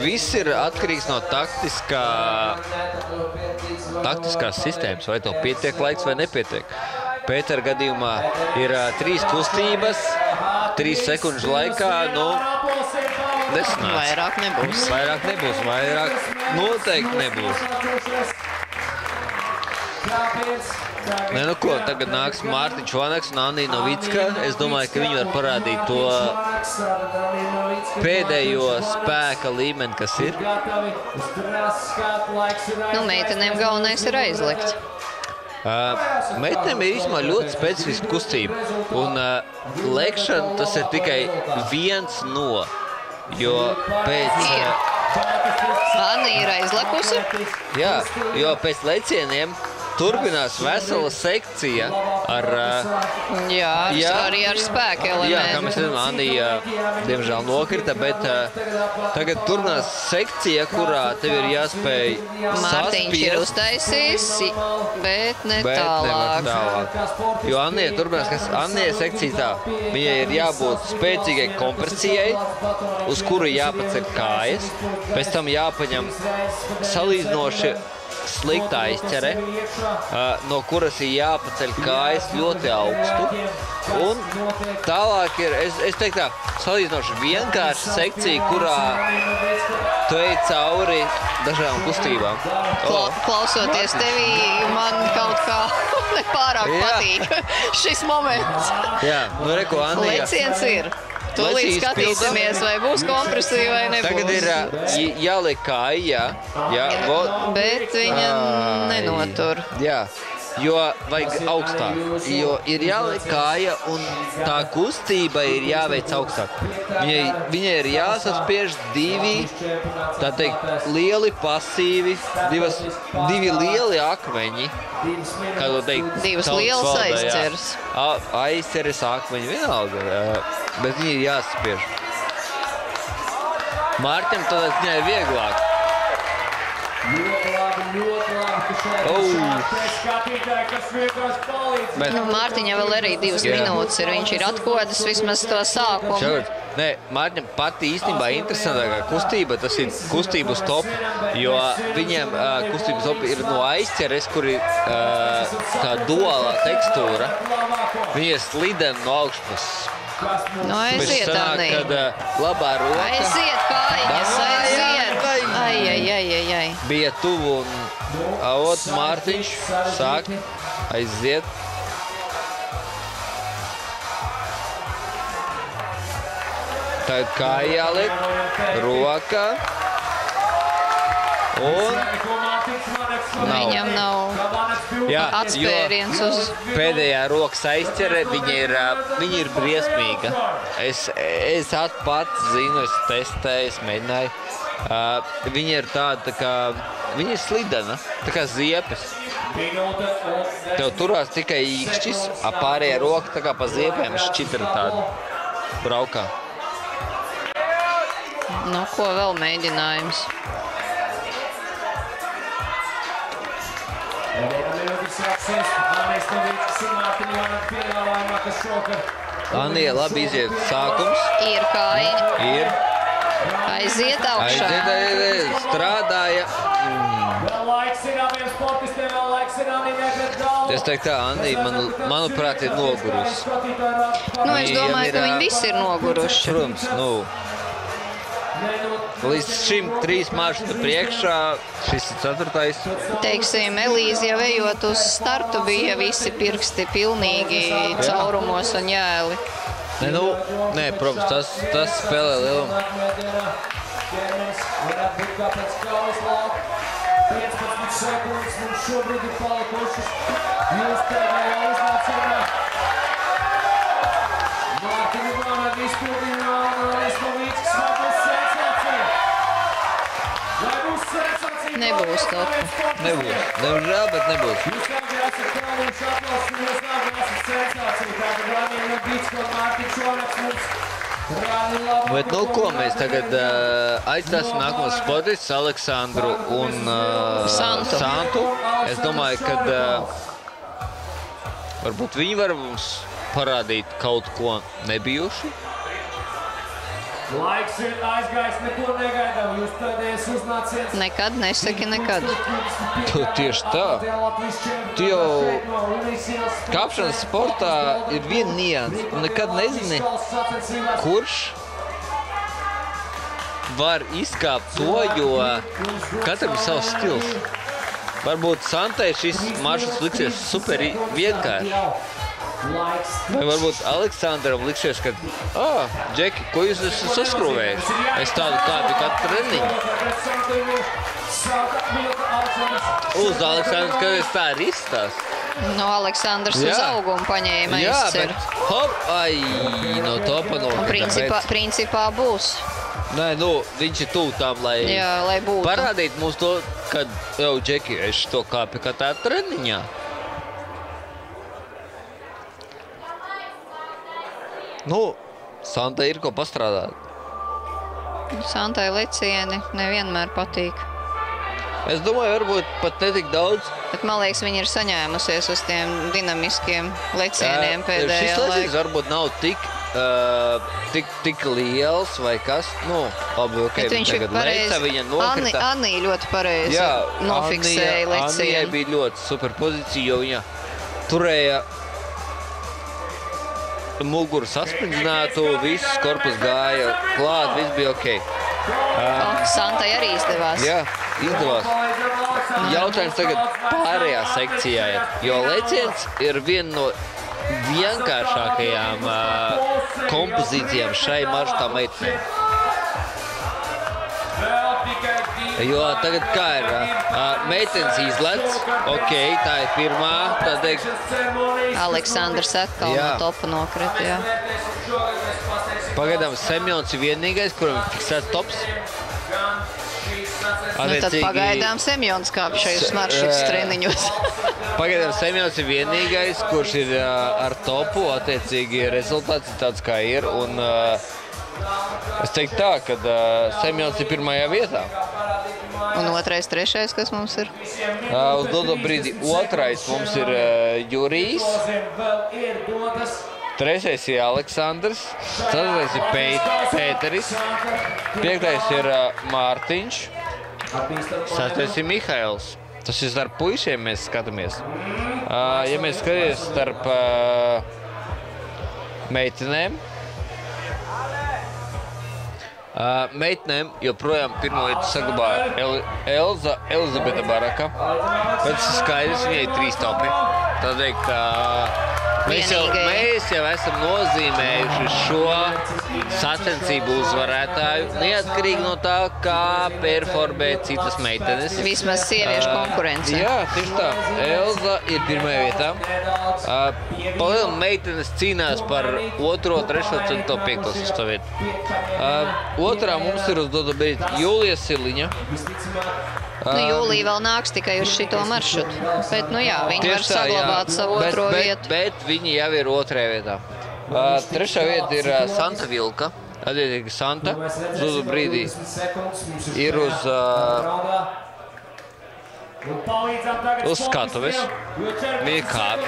viss ir atkarīgs no taktiskās sistēmas, vai to pietiek laiks vai nepietiek. Pētera gadījumā ir 3 kustības, 3 sekundžu laikā, nesanāca. Vairāk nebūs. Vairāk noteikti nebūs. Nē, nu ko, tagad nāks Mārtiņš Vanaks un Anija Novicka. Es domāju, ka viņi var parādīt to pēdējo spēka līmeni, kas ir. Meitenēm galvenais ir aizlikt. Meitenēm ir īstenībā ļoti specifiska kustība. Un lekšana tas ir tikai viens no, jo pēc... Anna ir aizlekusi? Jā, jo pēc lecieniem turpinās vesela sekcija ar... arī ar spēka elementu. Jā, kā mēs redzam, Anija diemžēl nokrita, bet tagad turpinās sekcija, kurā tev ir jāspēj Mārtiņš ir uztaisījis, bet ne tālāk. Jo Anija turpinās, kas Anija sekcija tā, viņai ir jābūt spēcīgai kompresijai, uz kuru jāpaceļ kājas, pēc tam jāpaņem salīdzinoši slikta aizķere, no kuras ir jāpaceļ kājas ļoti augstu. Un tālāk ir, es teiktu tā, salīdzinoši vienkārši sekcija, kurā tu ej cauri dažādām kustībām. Klausoties tevī, man kaut kā nepārāk patīk šis moments. Jā, nu reko, Andija. Leciens ir. Tūlīt skatīsimies, vai būs kompresija vai nebūs. Tagad ir jāliek kāja, jā. Bet viņa nenotur. Jā, jo vajag augstāk, jo ir jāliek kāja un tā kustība ir jāveic augstāk. Viņai ir jāsaspiež divi, tā teikt, lieli pasīvi, divi lieli akmeņi. Kā to teikt? Divas lielas aizķeres. Aizķeres akmeņi vienalga, bet viņi ir jāsaspiež. Mārķim tādā ziņā ir vieglāk. Mārtiņa vēl arī 2 minūtes ir. Viņš ir atkodas vismaz to sākumu. Nē, Mārtiņam pati īstenībā interesantākā kustība, tas ir kustību stopu, jo viņiem kustību stopu ir no aizķeres, kur ir tā duālā tekstūra. Viņi ir slideni no augšpuses. Nu, aiziet, Annī. Kad labā roka. Aiziet, kājiņas, aiziet. Ai. Bija tuvu un Mārtiņš sāk aiziet. Tagad kāja jāliek, roka. Un viņam nav atspēriens uz... Pēdējā rokas aizķere, viņa ir briesmīga. Es pats zinu, es testēju, es mēģināju. Viņa ir tāda, kā, viņa ir slidena, tā kā ziepes. Tev turās tikai īkšķis, pārējā roka tā kā pa ziepēm šķitra tāda braukā. Nu, ko vēl mēģinājums? Anija labi iziet sākums. Ir kājiņa. Ir. Aiziet augšā. Aiziet, strādāja. Es teiktu tā, Anija, manuprāt, ir nogurusi. Nu, es domāju, ka viņi visi ir noguruši. Protams, līdz šim 3 maršruta priekšā, šis ir 4. Teiksim, Elīze jau ejot uz startu bija visi pirksti pilnīgi caurumos un jēli. Nē, protams, tas spēlē lielumu. 15 sekundes mums šobrīd ir palikušas. Jūs pēdējā uznācienā. Mārtiņu Vānagi izpildījumā un Esmovīckis vai būs sensācija? Vai būs sensācija? Nebūs kaut ko. Nebūs. Nežēl, bet nebūs. Jūs nākļi esat tāluši atlasis un jūs nākļi esat sensācija. Tātad Vānīgi Bīcko un Mārtiņš Vānags mums rādi labu. Bet ko mēs tagad aicināsim nākamos sportistus Aleksandru un Santu. Es domāju, ka varbūt viņi var mums parādīt kaut ko nebijuši. Laiks ir aizgājis, neko negaidām. Jūs pēdējais uznāciens. Nekad nesaki nekad. Tu tieši tā. Tu jau kāpšanas sportā ir viena nianse. Tu nekad nezini, kurš var izkāpt to, jo katram ir savs stils. Varbūt Santai šis maršruts liksies super vienkārši. Vai varbūt Aleksandram liksies, ka, Džeki, ko jūs esat saskrūvējuši? Es tādu kādu katru treniņu. Uz Aleksandrs, ka es tā ir izstās. No Aleksandrs uz augumu paņēma aizcer. Jā, bet hop, no topa nokļūt. Principā būs. Nē, viņš ir tūl tām, lai būtu. Parādīt mums to, kad, Džeki, es to kāpu kā tā treniņā. Santai ir ko pastrādāt. Santai lecieni nevienmēr patīk. Es domāju, varbūt pat netik daudz. Bet man liekas, viņi ir saņēmusies uz tiem dinamiskiem lecieniem pēdējā laika. Šis leciens varbūt nav tik tik liels vai kas. Nu, labi, ok, tagad leca viņa nokrita. Annija ļoti pareizi nofiksēja lecienu. Annijai bija ļoti super pozīcija, jo viņa turēja muguru sasprindzinātu, viss korpus gāja klāt, viss bija ok. Santai arī izdevās. Jā, izdevās. Jautājums tagad pārējā sekcijā, jo leciens ir viena no vienkāršākajām kompozīcijām šai maršrutā meitenēm. Jo tagad kā ir, meitenes izlec, ok, tā ir pirmā, tā teikt. Aleksandrs atkal no topa nokrita, jā. Pagaidām Semjons ir vienīgais, kuram ir fiksēts tops. Nu tad pagaidām Semjons kāp šajos maršrutas treniņos. Pagaidām Semjons ir vienīgais, kurš ir ar topu, attiecīgi rezultāts ir tāds, kā ir. Un es teiktu tā, ka Semjons ir pirmajā vietā. Un otrais, trešais, kas mums ir? Uz doto brīdi otrais mums ir Jurijs. Trešais ir Aleksandrs. Ceturtais ir Pēteris. Piektais ir Mārtiņš. Sestais ir Mihails. Tas ir starp puišiem mēs skatāmies. Ja mēs skatāmies starp meitenēm, meitenēm joprojām pirmo vietu saglabāja Elizabete Baraka. Bet tas ir skaidrs, viņai 3 topi. Tad teikt, mēs jau esam nozīmējuši šo sacensību uzvarētāju, neatkarīgi no tā, kā performē citas meitenes. Vismaz sieviešu konkurence. Jā, tieši tā. Elza ir pirmajā vietā. Palielam meitenes cīnās par 2., 3., 4., 5. 6. vietu. Otrā mums ir uz doto brīdi Jūlija Siliņa. Jūlija vēl nāks tikai uz šito maršrutu, bet, jā, viņi var saglabāt savu otro vietu. Bet viņi jau ir otrajā vietā. Trešā vieta ir Santa Vilka, attiecīgi Santa. Uz doto brīdī ir uz skatuves. Viņa kāp.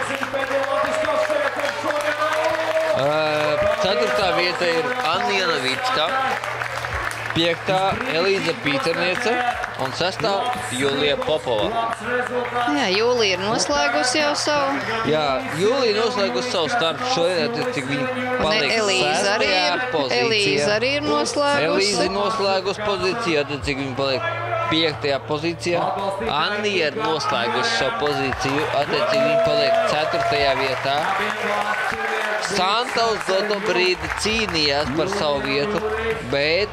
4. vieta ir Annija Navicka. 5. Elīza Pīterniece un 6. Julija Popova. Jā, Jūlija ir noslēgusi jau savu. Jā, Jūlija noslēgusi savu startu šodien, tik viņa paliek 6. pozīcijā. Elīza arī ir noslēgusi. Elīza ir noslēgusi pozīciju, tik viņa paliek 5. pozīcijā. Annija ir noslēgusi savu pozīciju, attiecīgi viņa paliek 4. vietā. Santa uz doto brīdi cīnījās par savu vietu, bet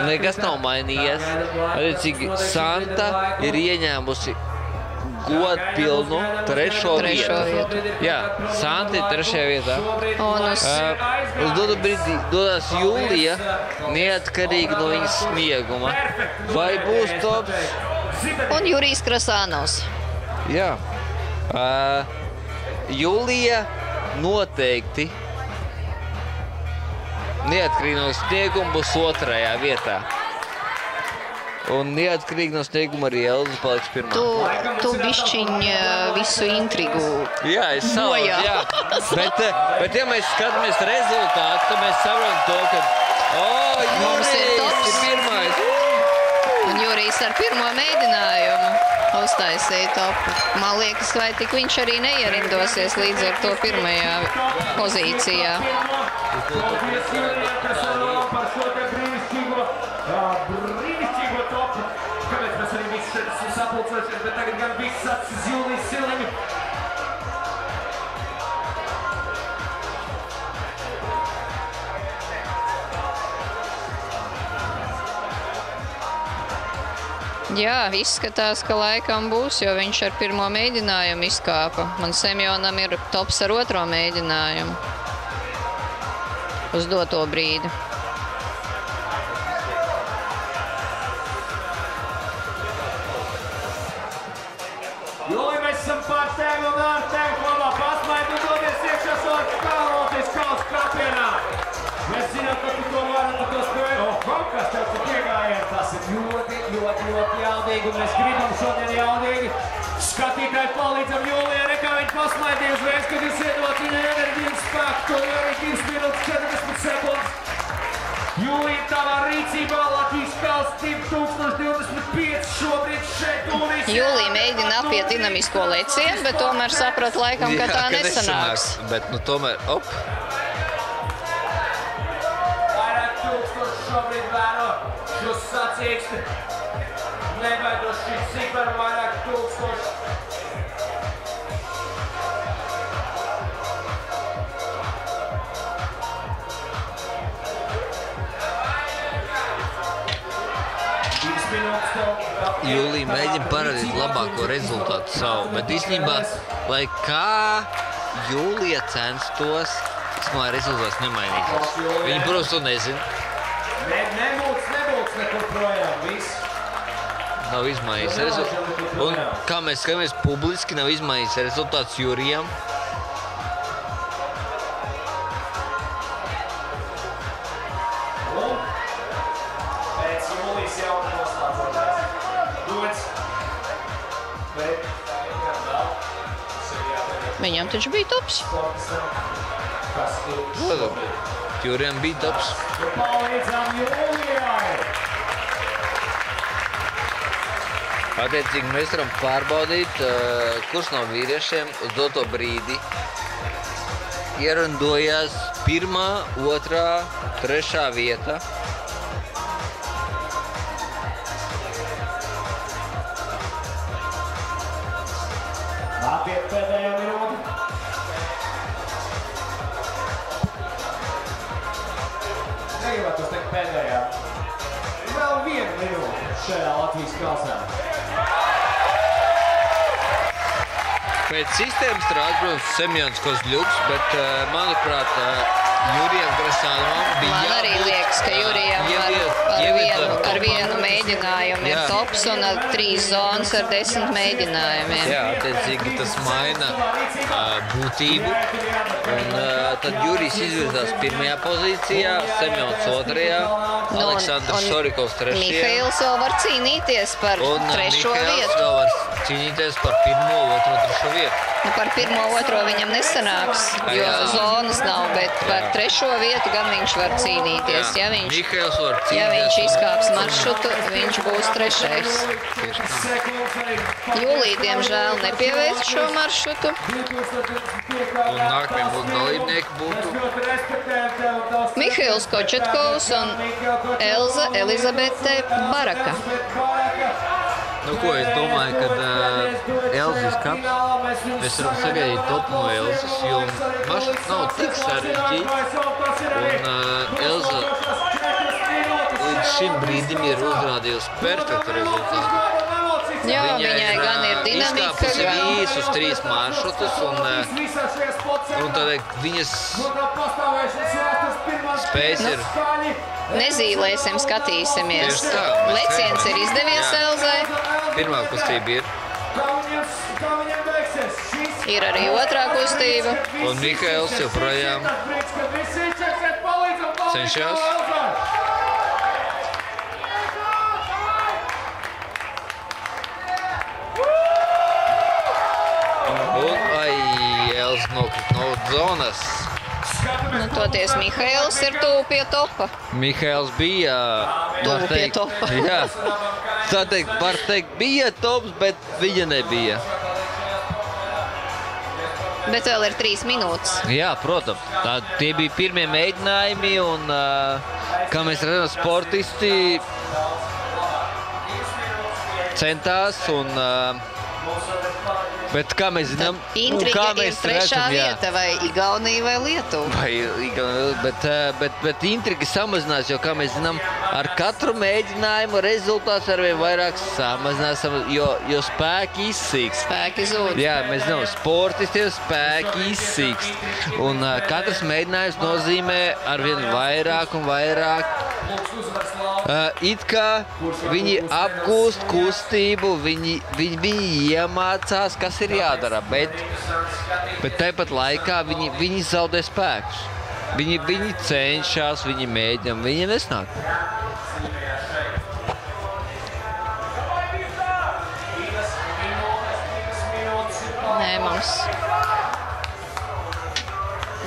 nekas nav mainījies. Attiecīgi, Santa ir ieņēmusi godpilnu 3. vietu. Jā, Santa ir 3. vietā. Uz doto brīdi dodās Jūlija, neatkarīgi no viņas snieguma. Vai būs tops? Un Jurijs Krasānovs. Jā. Jūlija noteikti neatkarīgi no snieguma būs 2. vietā. Un neatkarīgi no snieguma arī Elza paliks 1. Tu bišķiņ visu intrigu bojā. Jā. Bet ja mēs skatāmies rezultātu, tad mēs saprotam to, ka Jurijs ir 1. Un Jurijs ar 1. mēģinājumu uztaisīja topu. Man liekas, vai tik viņš arī neierindosies līdz ar to 1. pozīcijā. Kāpēc mēs arī visi šeit esam sapulcojušies, bet tagad gan viss sāks uz Jūliju Siliņu. Jā, izskatās, ka laikam būs, jo viņš ar 1. mēģinājumu izkāpa. Man Semjonam ir tops ar 2. mēģinājumu. Uz doto brīdi. Jūlija, mēs esam pār tevi un ar tevi kopā. Pasmaidu dodies iekšā savā kāloties kausa kāpienā. Mēs zinām, ka tu to vari, tu to spēj. Kaut kas tev tik iegājiet. Tas ir ļoti jaudīgi un mēs gribam šodien jaudīgi. Skatītāji palīdzam Jūlijai, nekā viņi pasmaidīja uzreiz, kad jūs iedot viņai enerģijas spēku, to arī 2 minūtes 40 sekundes. Jūlija, tavā rīcībā Latvijas kausa 2025 šobrīd šeit Unijas. Jūlija mēģina apiet dinamisko lecienu, bet tomēr saprat laikam, ka tā nesanāks. Bet, nu, tomēr, op. Vairāk tūkstoši šobrīd vēro šo sacīksti. Nebaidos šī cipara vairāk tūkstoši. Jūlija mēģina parādīt labāko rezultātu savu, bet īstenībā, lai kā Jūlija censtos, rezultāts nemainīsies. Viņi, protams, to nezina. Nebūs nekur projām, viss. Nav izmainījis rezultāts. Un kā mēs skatāmies publiski, nav izmainījis rezultāts Jurijam. Viņam taču bija tops. Jurijam bija tops. Attiecīgi mēs varam pārbaudīt, kurš no vīriešiem uz doto brīdi ierindojās 1., 2., 3. vieta. Apiet pēdējā minūte. Negribētu teikt pēdējā. Vēl 1 minūte šajā Latvijas kausā. Pēc sistēmas strādā, protams, Semjons Kozļuks, bet, manuprāt, Jurijam Grasanovam bija Man arī liekas, ka Jurijam ar vienu mēģinājumu ir tops un ar 3 zonas ar 10 mēģinājumiem. Jā, attiecīgi tas maina būtību. Un tad Jurijs izvirzās 1. pozīcijā, Semjons 2., Aleksandrs Šorikovs 3. Mihails vēl var cīnīties par 3. vietu. Un Mihails vēl var cīnīties par 1., 2., 3. vietu. Par 1., 2. viņam nesanāks, jo zonas nav, bet par 3. vietu gan viņš var cīnīties. Ja viņš izkāps maršrutu, viņš būs 3. Jūlija, diemžēl, nepieveic šo maršrutu. Un nākamie dalībnieki būtu Mihails Kočetkovs un Elza Elizabete Baraka. Nu, ko es domāju, kad Elzas kaps, mēs varam sagaidīt topu no Elzas, jo maršruts nav tik sarežģīts. Un Elza līdz šim brīdim ir uzrādījusi perfektu rezultātu. Jā, viņai gan ir dinamika, izkāpusi visus 3 maršrutus, un tad viņas spējas ir... Nezīlēsim, skatīsimies. Leciens ir izdevies Elzai. Pirmā kustība ir. Ir arī otrā kustība. Un Mihails joprojām cenšas. Un Elza nokrīt no zonas. Nu, toties Mihails ir tuvu pie topa. Mihails bija... Tuvu pie topa. Jā, var teikt, bija tops, bet viņa nebija. Bet vēl ir 3 minūtes. Jā, protams. Tie bija pirmie mēģinājumi, un, kā mēs redzam, sportisti centās, un... Bet, kā mēs zinām, Intriga ir 3. vieta, vai Igaunija vai Lietuva. Bet intriga samazinās, jo, kā mēs zinām, ar katru mēģinājumu rezultāts arvien vairāk samazinās, jo spēki izsīkst. Spēki zūd. Jā, mēs zinām, sportistiem spēki izsīkst. Un katrs mēģinājums nozīmē arvien vairāk un vairāk. It kā viņi apgūst kustību, viņi iemācās, kas ir jādara, bet tāpat laikā viņi zaudē spēkus. Viņi cenšas, viņi mēģina, viņi nesnāk. Nē,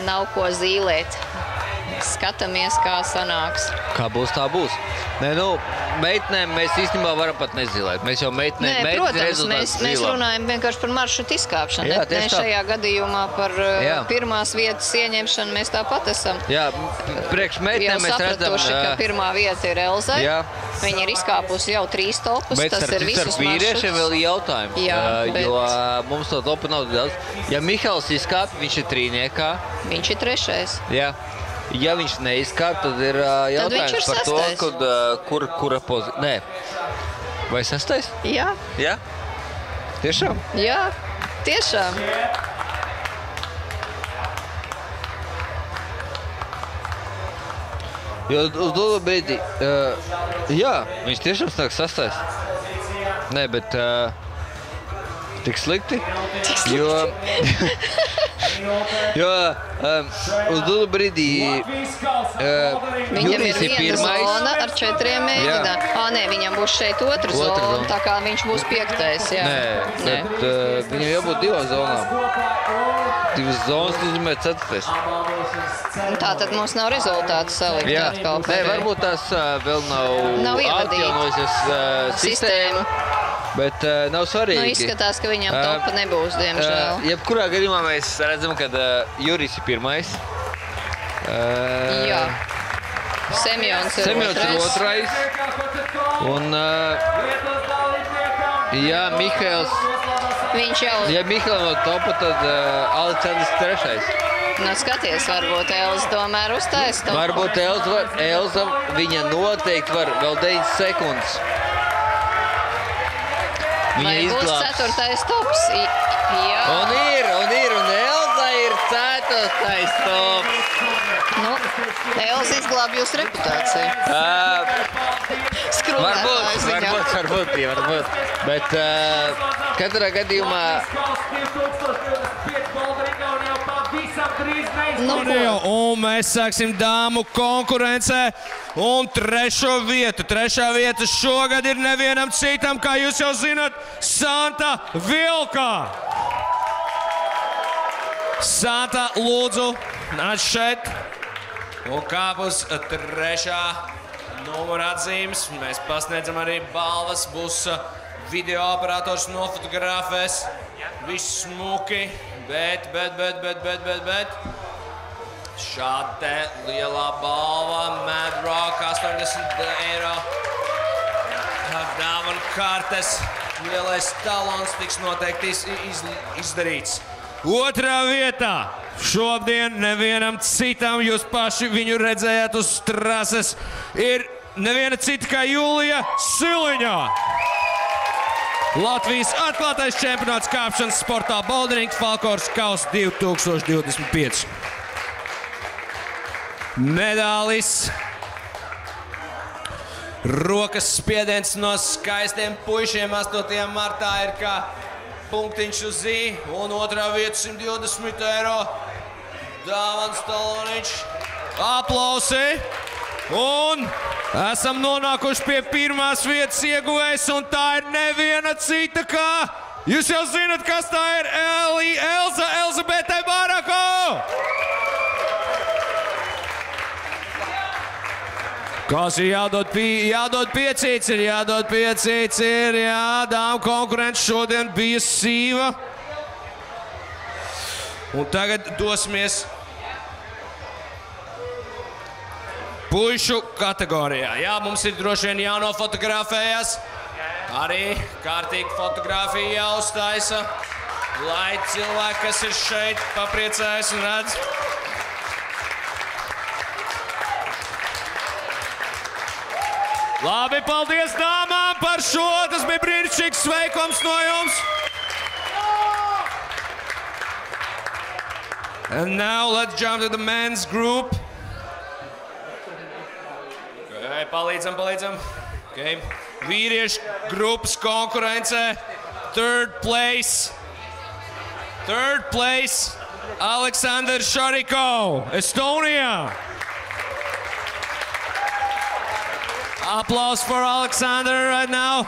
nav ko zīlēt. Skatāmies, kā sanāks. Kā būs, tā būs. Nē, nu, meitenēm mēs īstenībā varam pat nezilēt. Mēs jau meitenēm protams, mēs runājam vienkārši par maršrutu izkāpšanu. Jā, ne šajā gadījumā par pirmās vietas ieņemšanu mēs tāpat esam. Jā, priekš meitenēm mēs redzam... Jau sapratuši, ka pirmā vieta ir Elzai. Jā. Viņa ir izkāpusi jau 3 topus. Bet tas ir visus maršrutus. Vīriešiem vēl ir jautājumi. Jā, bet... Jo mums to topu nav daudz. Ja Mihals izkāp, viņš ir trīniekā. Viņš ir 3. Jā. Ja viņš neizkāp, tad ir jautājums par to, kura pozīcija. Nē. Vai 6? Jā. Jā? Tiešām? Jā, tiešām. Jo uz dodu brīdi, jā, viņš tiešām snāk 6. Nē, bet tik slikti, jo uz dodu brīdī viņam ir viena zona ar 4 mēģinām. Nē, viņam būs šeit otra zona, tā kā viņš būs 5. Jā. Nē, bet viņam jābūt 2 zonām. 2 zonas nozīmē 4. Tā tad mums nav rezultātu salikt atkal. Nē, varbūt tās vēl nav atjaunojusies sistēma. Bet nav svarīgi. Nu, izskatās, ka viņam topa nebūs, diemžēl. Jebkurā gadījumā mēs redzam, ka Jurijs ir 1. Jā. Semjons ir 2. Un, jā, Mihails. Viņš jau... Ja Mihails no topa, tad Aleksandrs 3. Nu, skaties, varbūt Elza tomēr uztais topu. Varbūt Elza, viņa noteikti var vēl 9 sekundes. Vai būs 4. tops? Jā. Un Elza ir 4. tops. Nu, Elza izglāb jūs reputāciju. Varbūt. Bet katrā gadījumā... Un mēs sāksim dāmu konkurencē un 3. vietu. 3. vieta šogad ir nevienam citam, kā jūs jau zinat, Santa Vilka. Santa, lūdzu, nāc šeit. Un kāpus 3. numura atzīmes. Mēs pasniedzam arī balvas. Būs video operators nofotografēs. Viss smuki, bet. Šāda te lielā balva, Mad Rock, 80 eiro. Dāvanu kartes, lielais talons tiks noteikti izdarīts. 2. vietā. Šodien nevienam citam, jūs paši viņu redzējāt uz trases, ir neviena cita kā Julija Siliņā. Latvijas atklātais čempionāts kāpšanas sportā Bouldering Falkors Kaus 2025. Medālis. Rokas spiediens no skaistiem puišiem 8. martā ir kā punktiņš uz I. Un 2. vieta 120 eiro. Dāvans taloniņš. Aplausi. Un esam nonākuši pie 1. vietas ieguvējas, un tā ir neviena cita kā... Jūs jau zinat, kas tā ir? Elzabete Barako! Kas ir jādod piecīts, jā, dāmu konkurence šodien bija sīva. Un tagad dosimies puišu kategorijā. Jā, mums ir droši vien jānofotografējas. Arī kārtīgi fotografija jāuztaisa, lai cilvēki, kas ir šeit, papriecājas un redz. Labi, paldies dāmām par šo. Tas bija brīnišķīgs sveikums no jums. And now let's jump to the men's group. Okay, palīdzam. Okay. Vīriešu grupas konkurencē. Third place, Aleksandrs Šariko, Estonia. Applause for Alexander right now.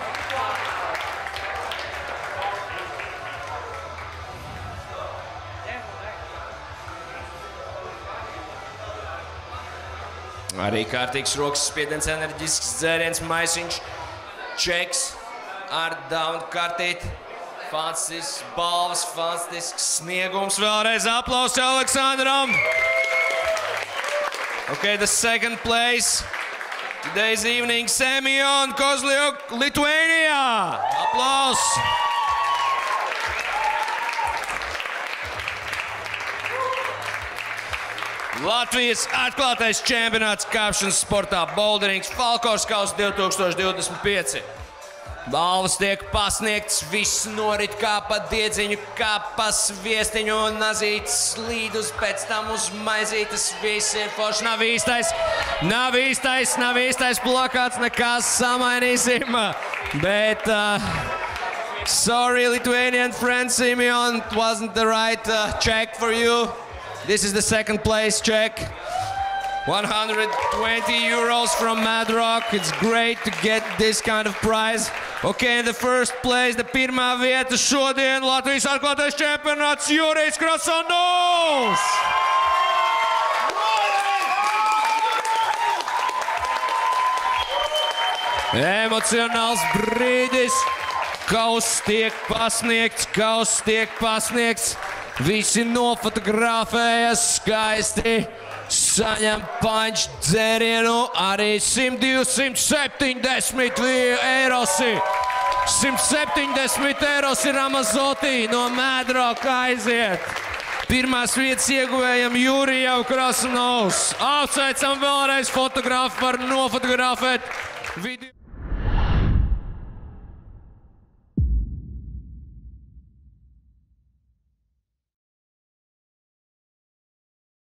Arī kārtīgs rokas spiediens, enerģisks dzēriens, maisiņš, čeks ar daunu kartīti. Fantastisks balvas, fantastisks sniegums. Vēlreiz aplausi Aleksandram. Okay, the second place today's evening, Semyon Kozliuk, Lithuania. Aplaus. Latvijas atklātais čempionāts kāpšanas sportā Boulderings Falkorskaus 2025. Balvas tiek pasniegts, viss norit kā pa diedziņu, kā pa sviestiņu, nazītes slīdus, pēc tam uz maizītes, viss ir forši. Nav īstais plakāts, nekas samainīsim, bet sorry Lithuanian friend Semyon, it wasn't the right check for you. This is the second place check. 120 euros from Mad Rock. It's great to get this kind of prize. Okay, in the first place, the pirmā vieta šodien Latvijas atklātais čempionāts Jurijs Krasanovs. Emocionāls brīdis. Kauss tiek pasniegts. Visi nofotografējas skaisti. Saņem panč dzērienu, arī 170 eirosi. 170 eirosi Ramazotī no Mad Rock aiziet. Pirmās vietas ieguvējam Jurijam Krasanovs. Apsveicam vēlreiz fotografu, var nofotografēt video.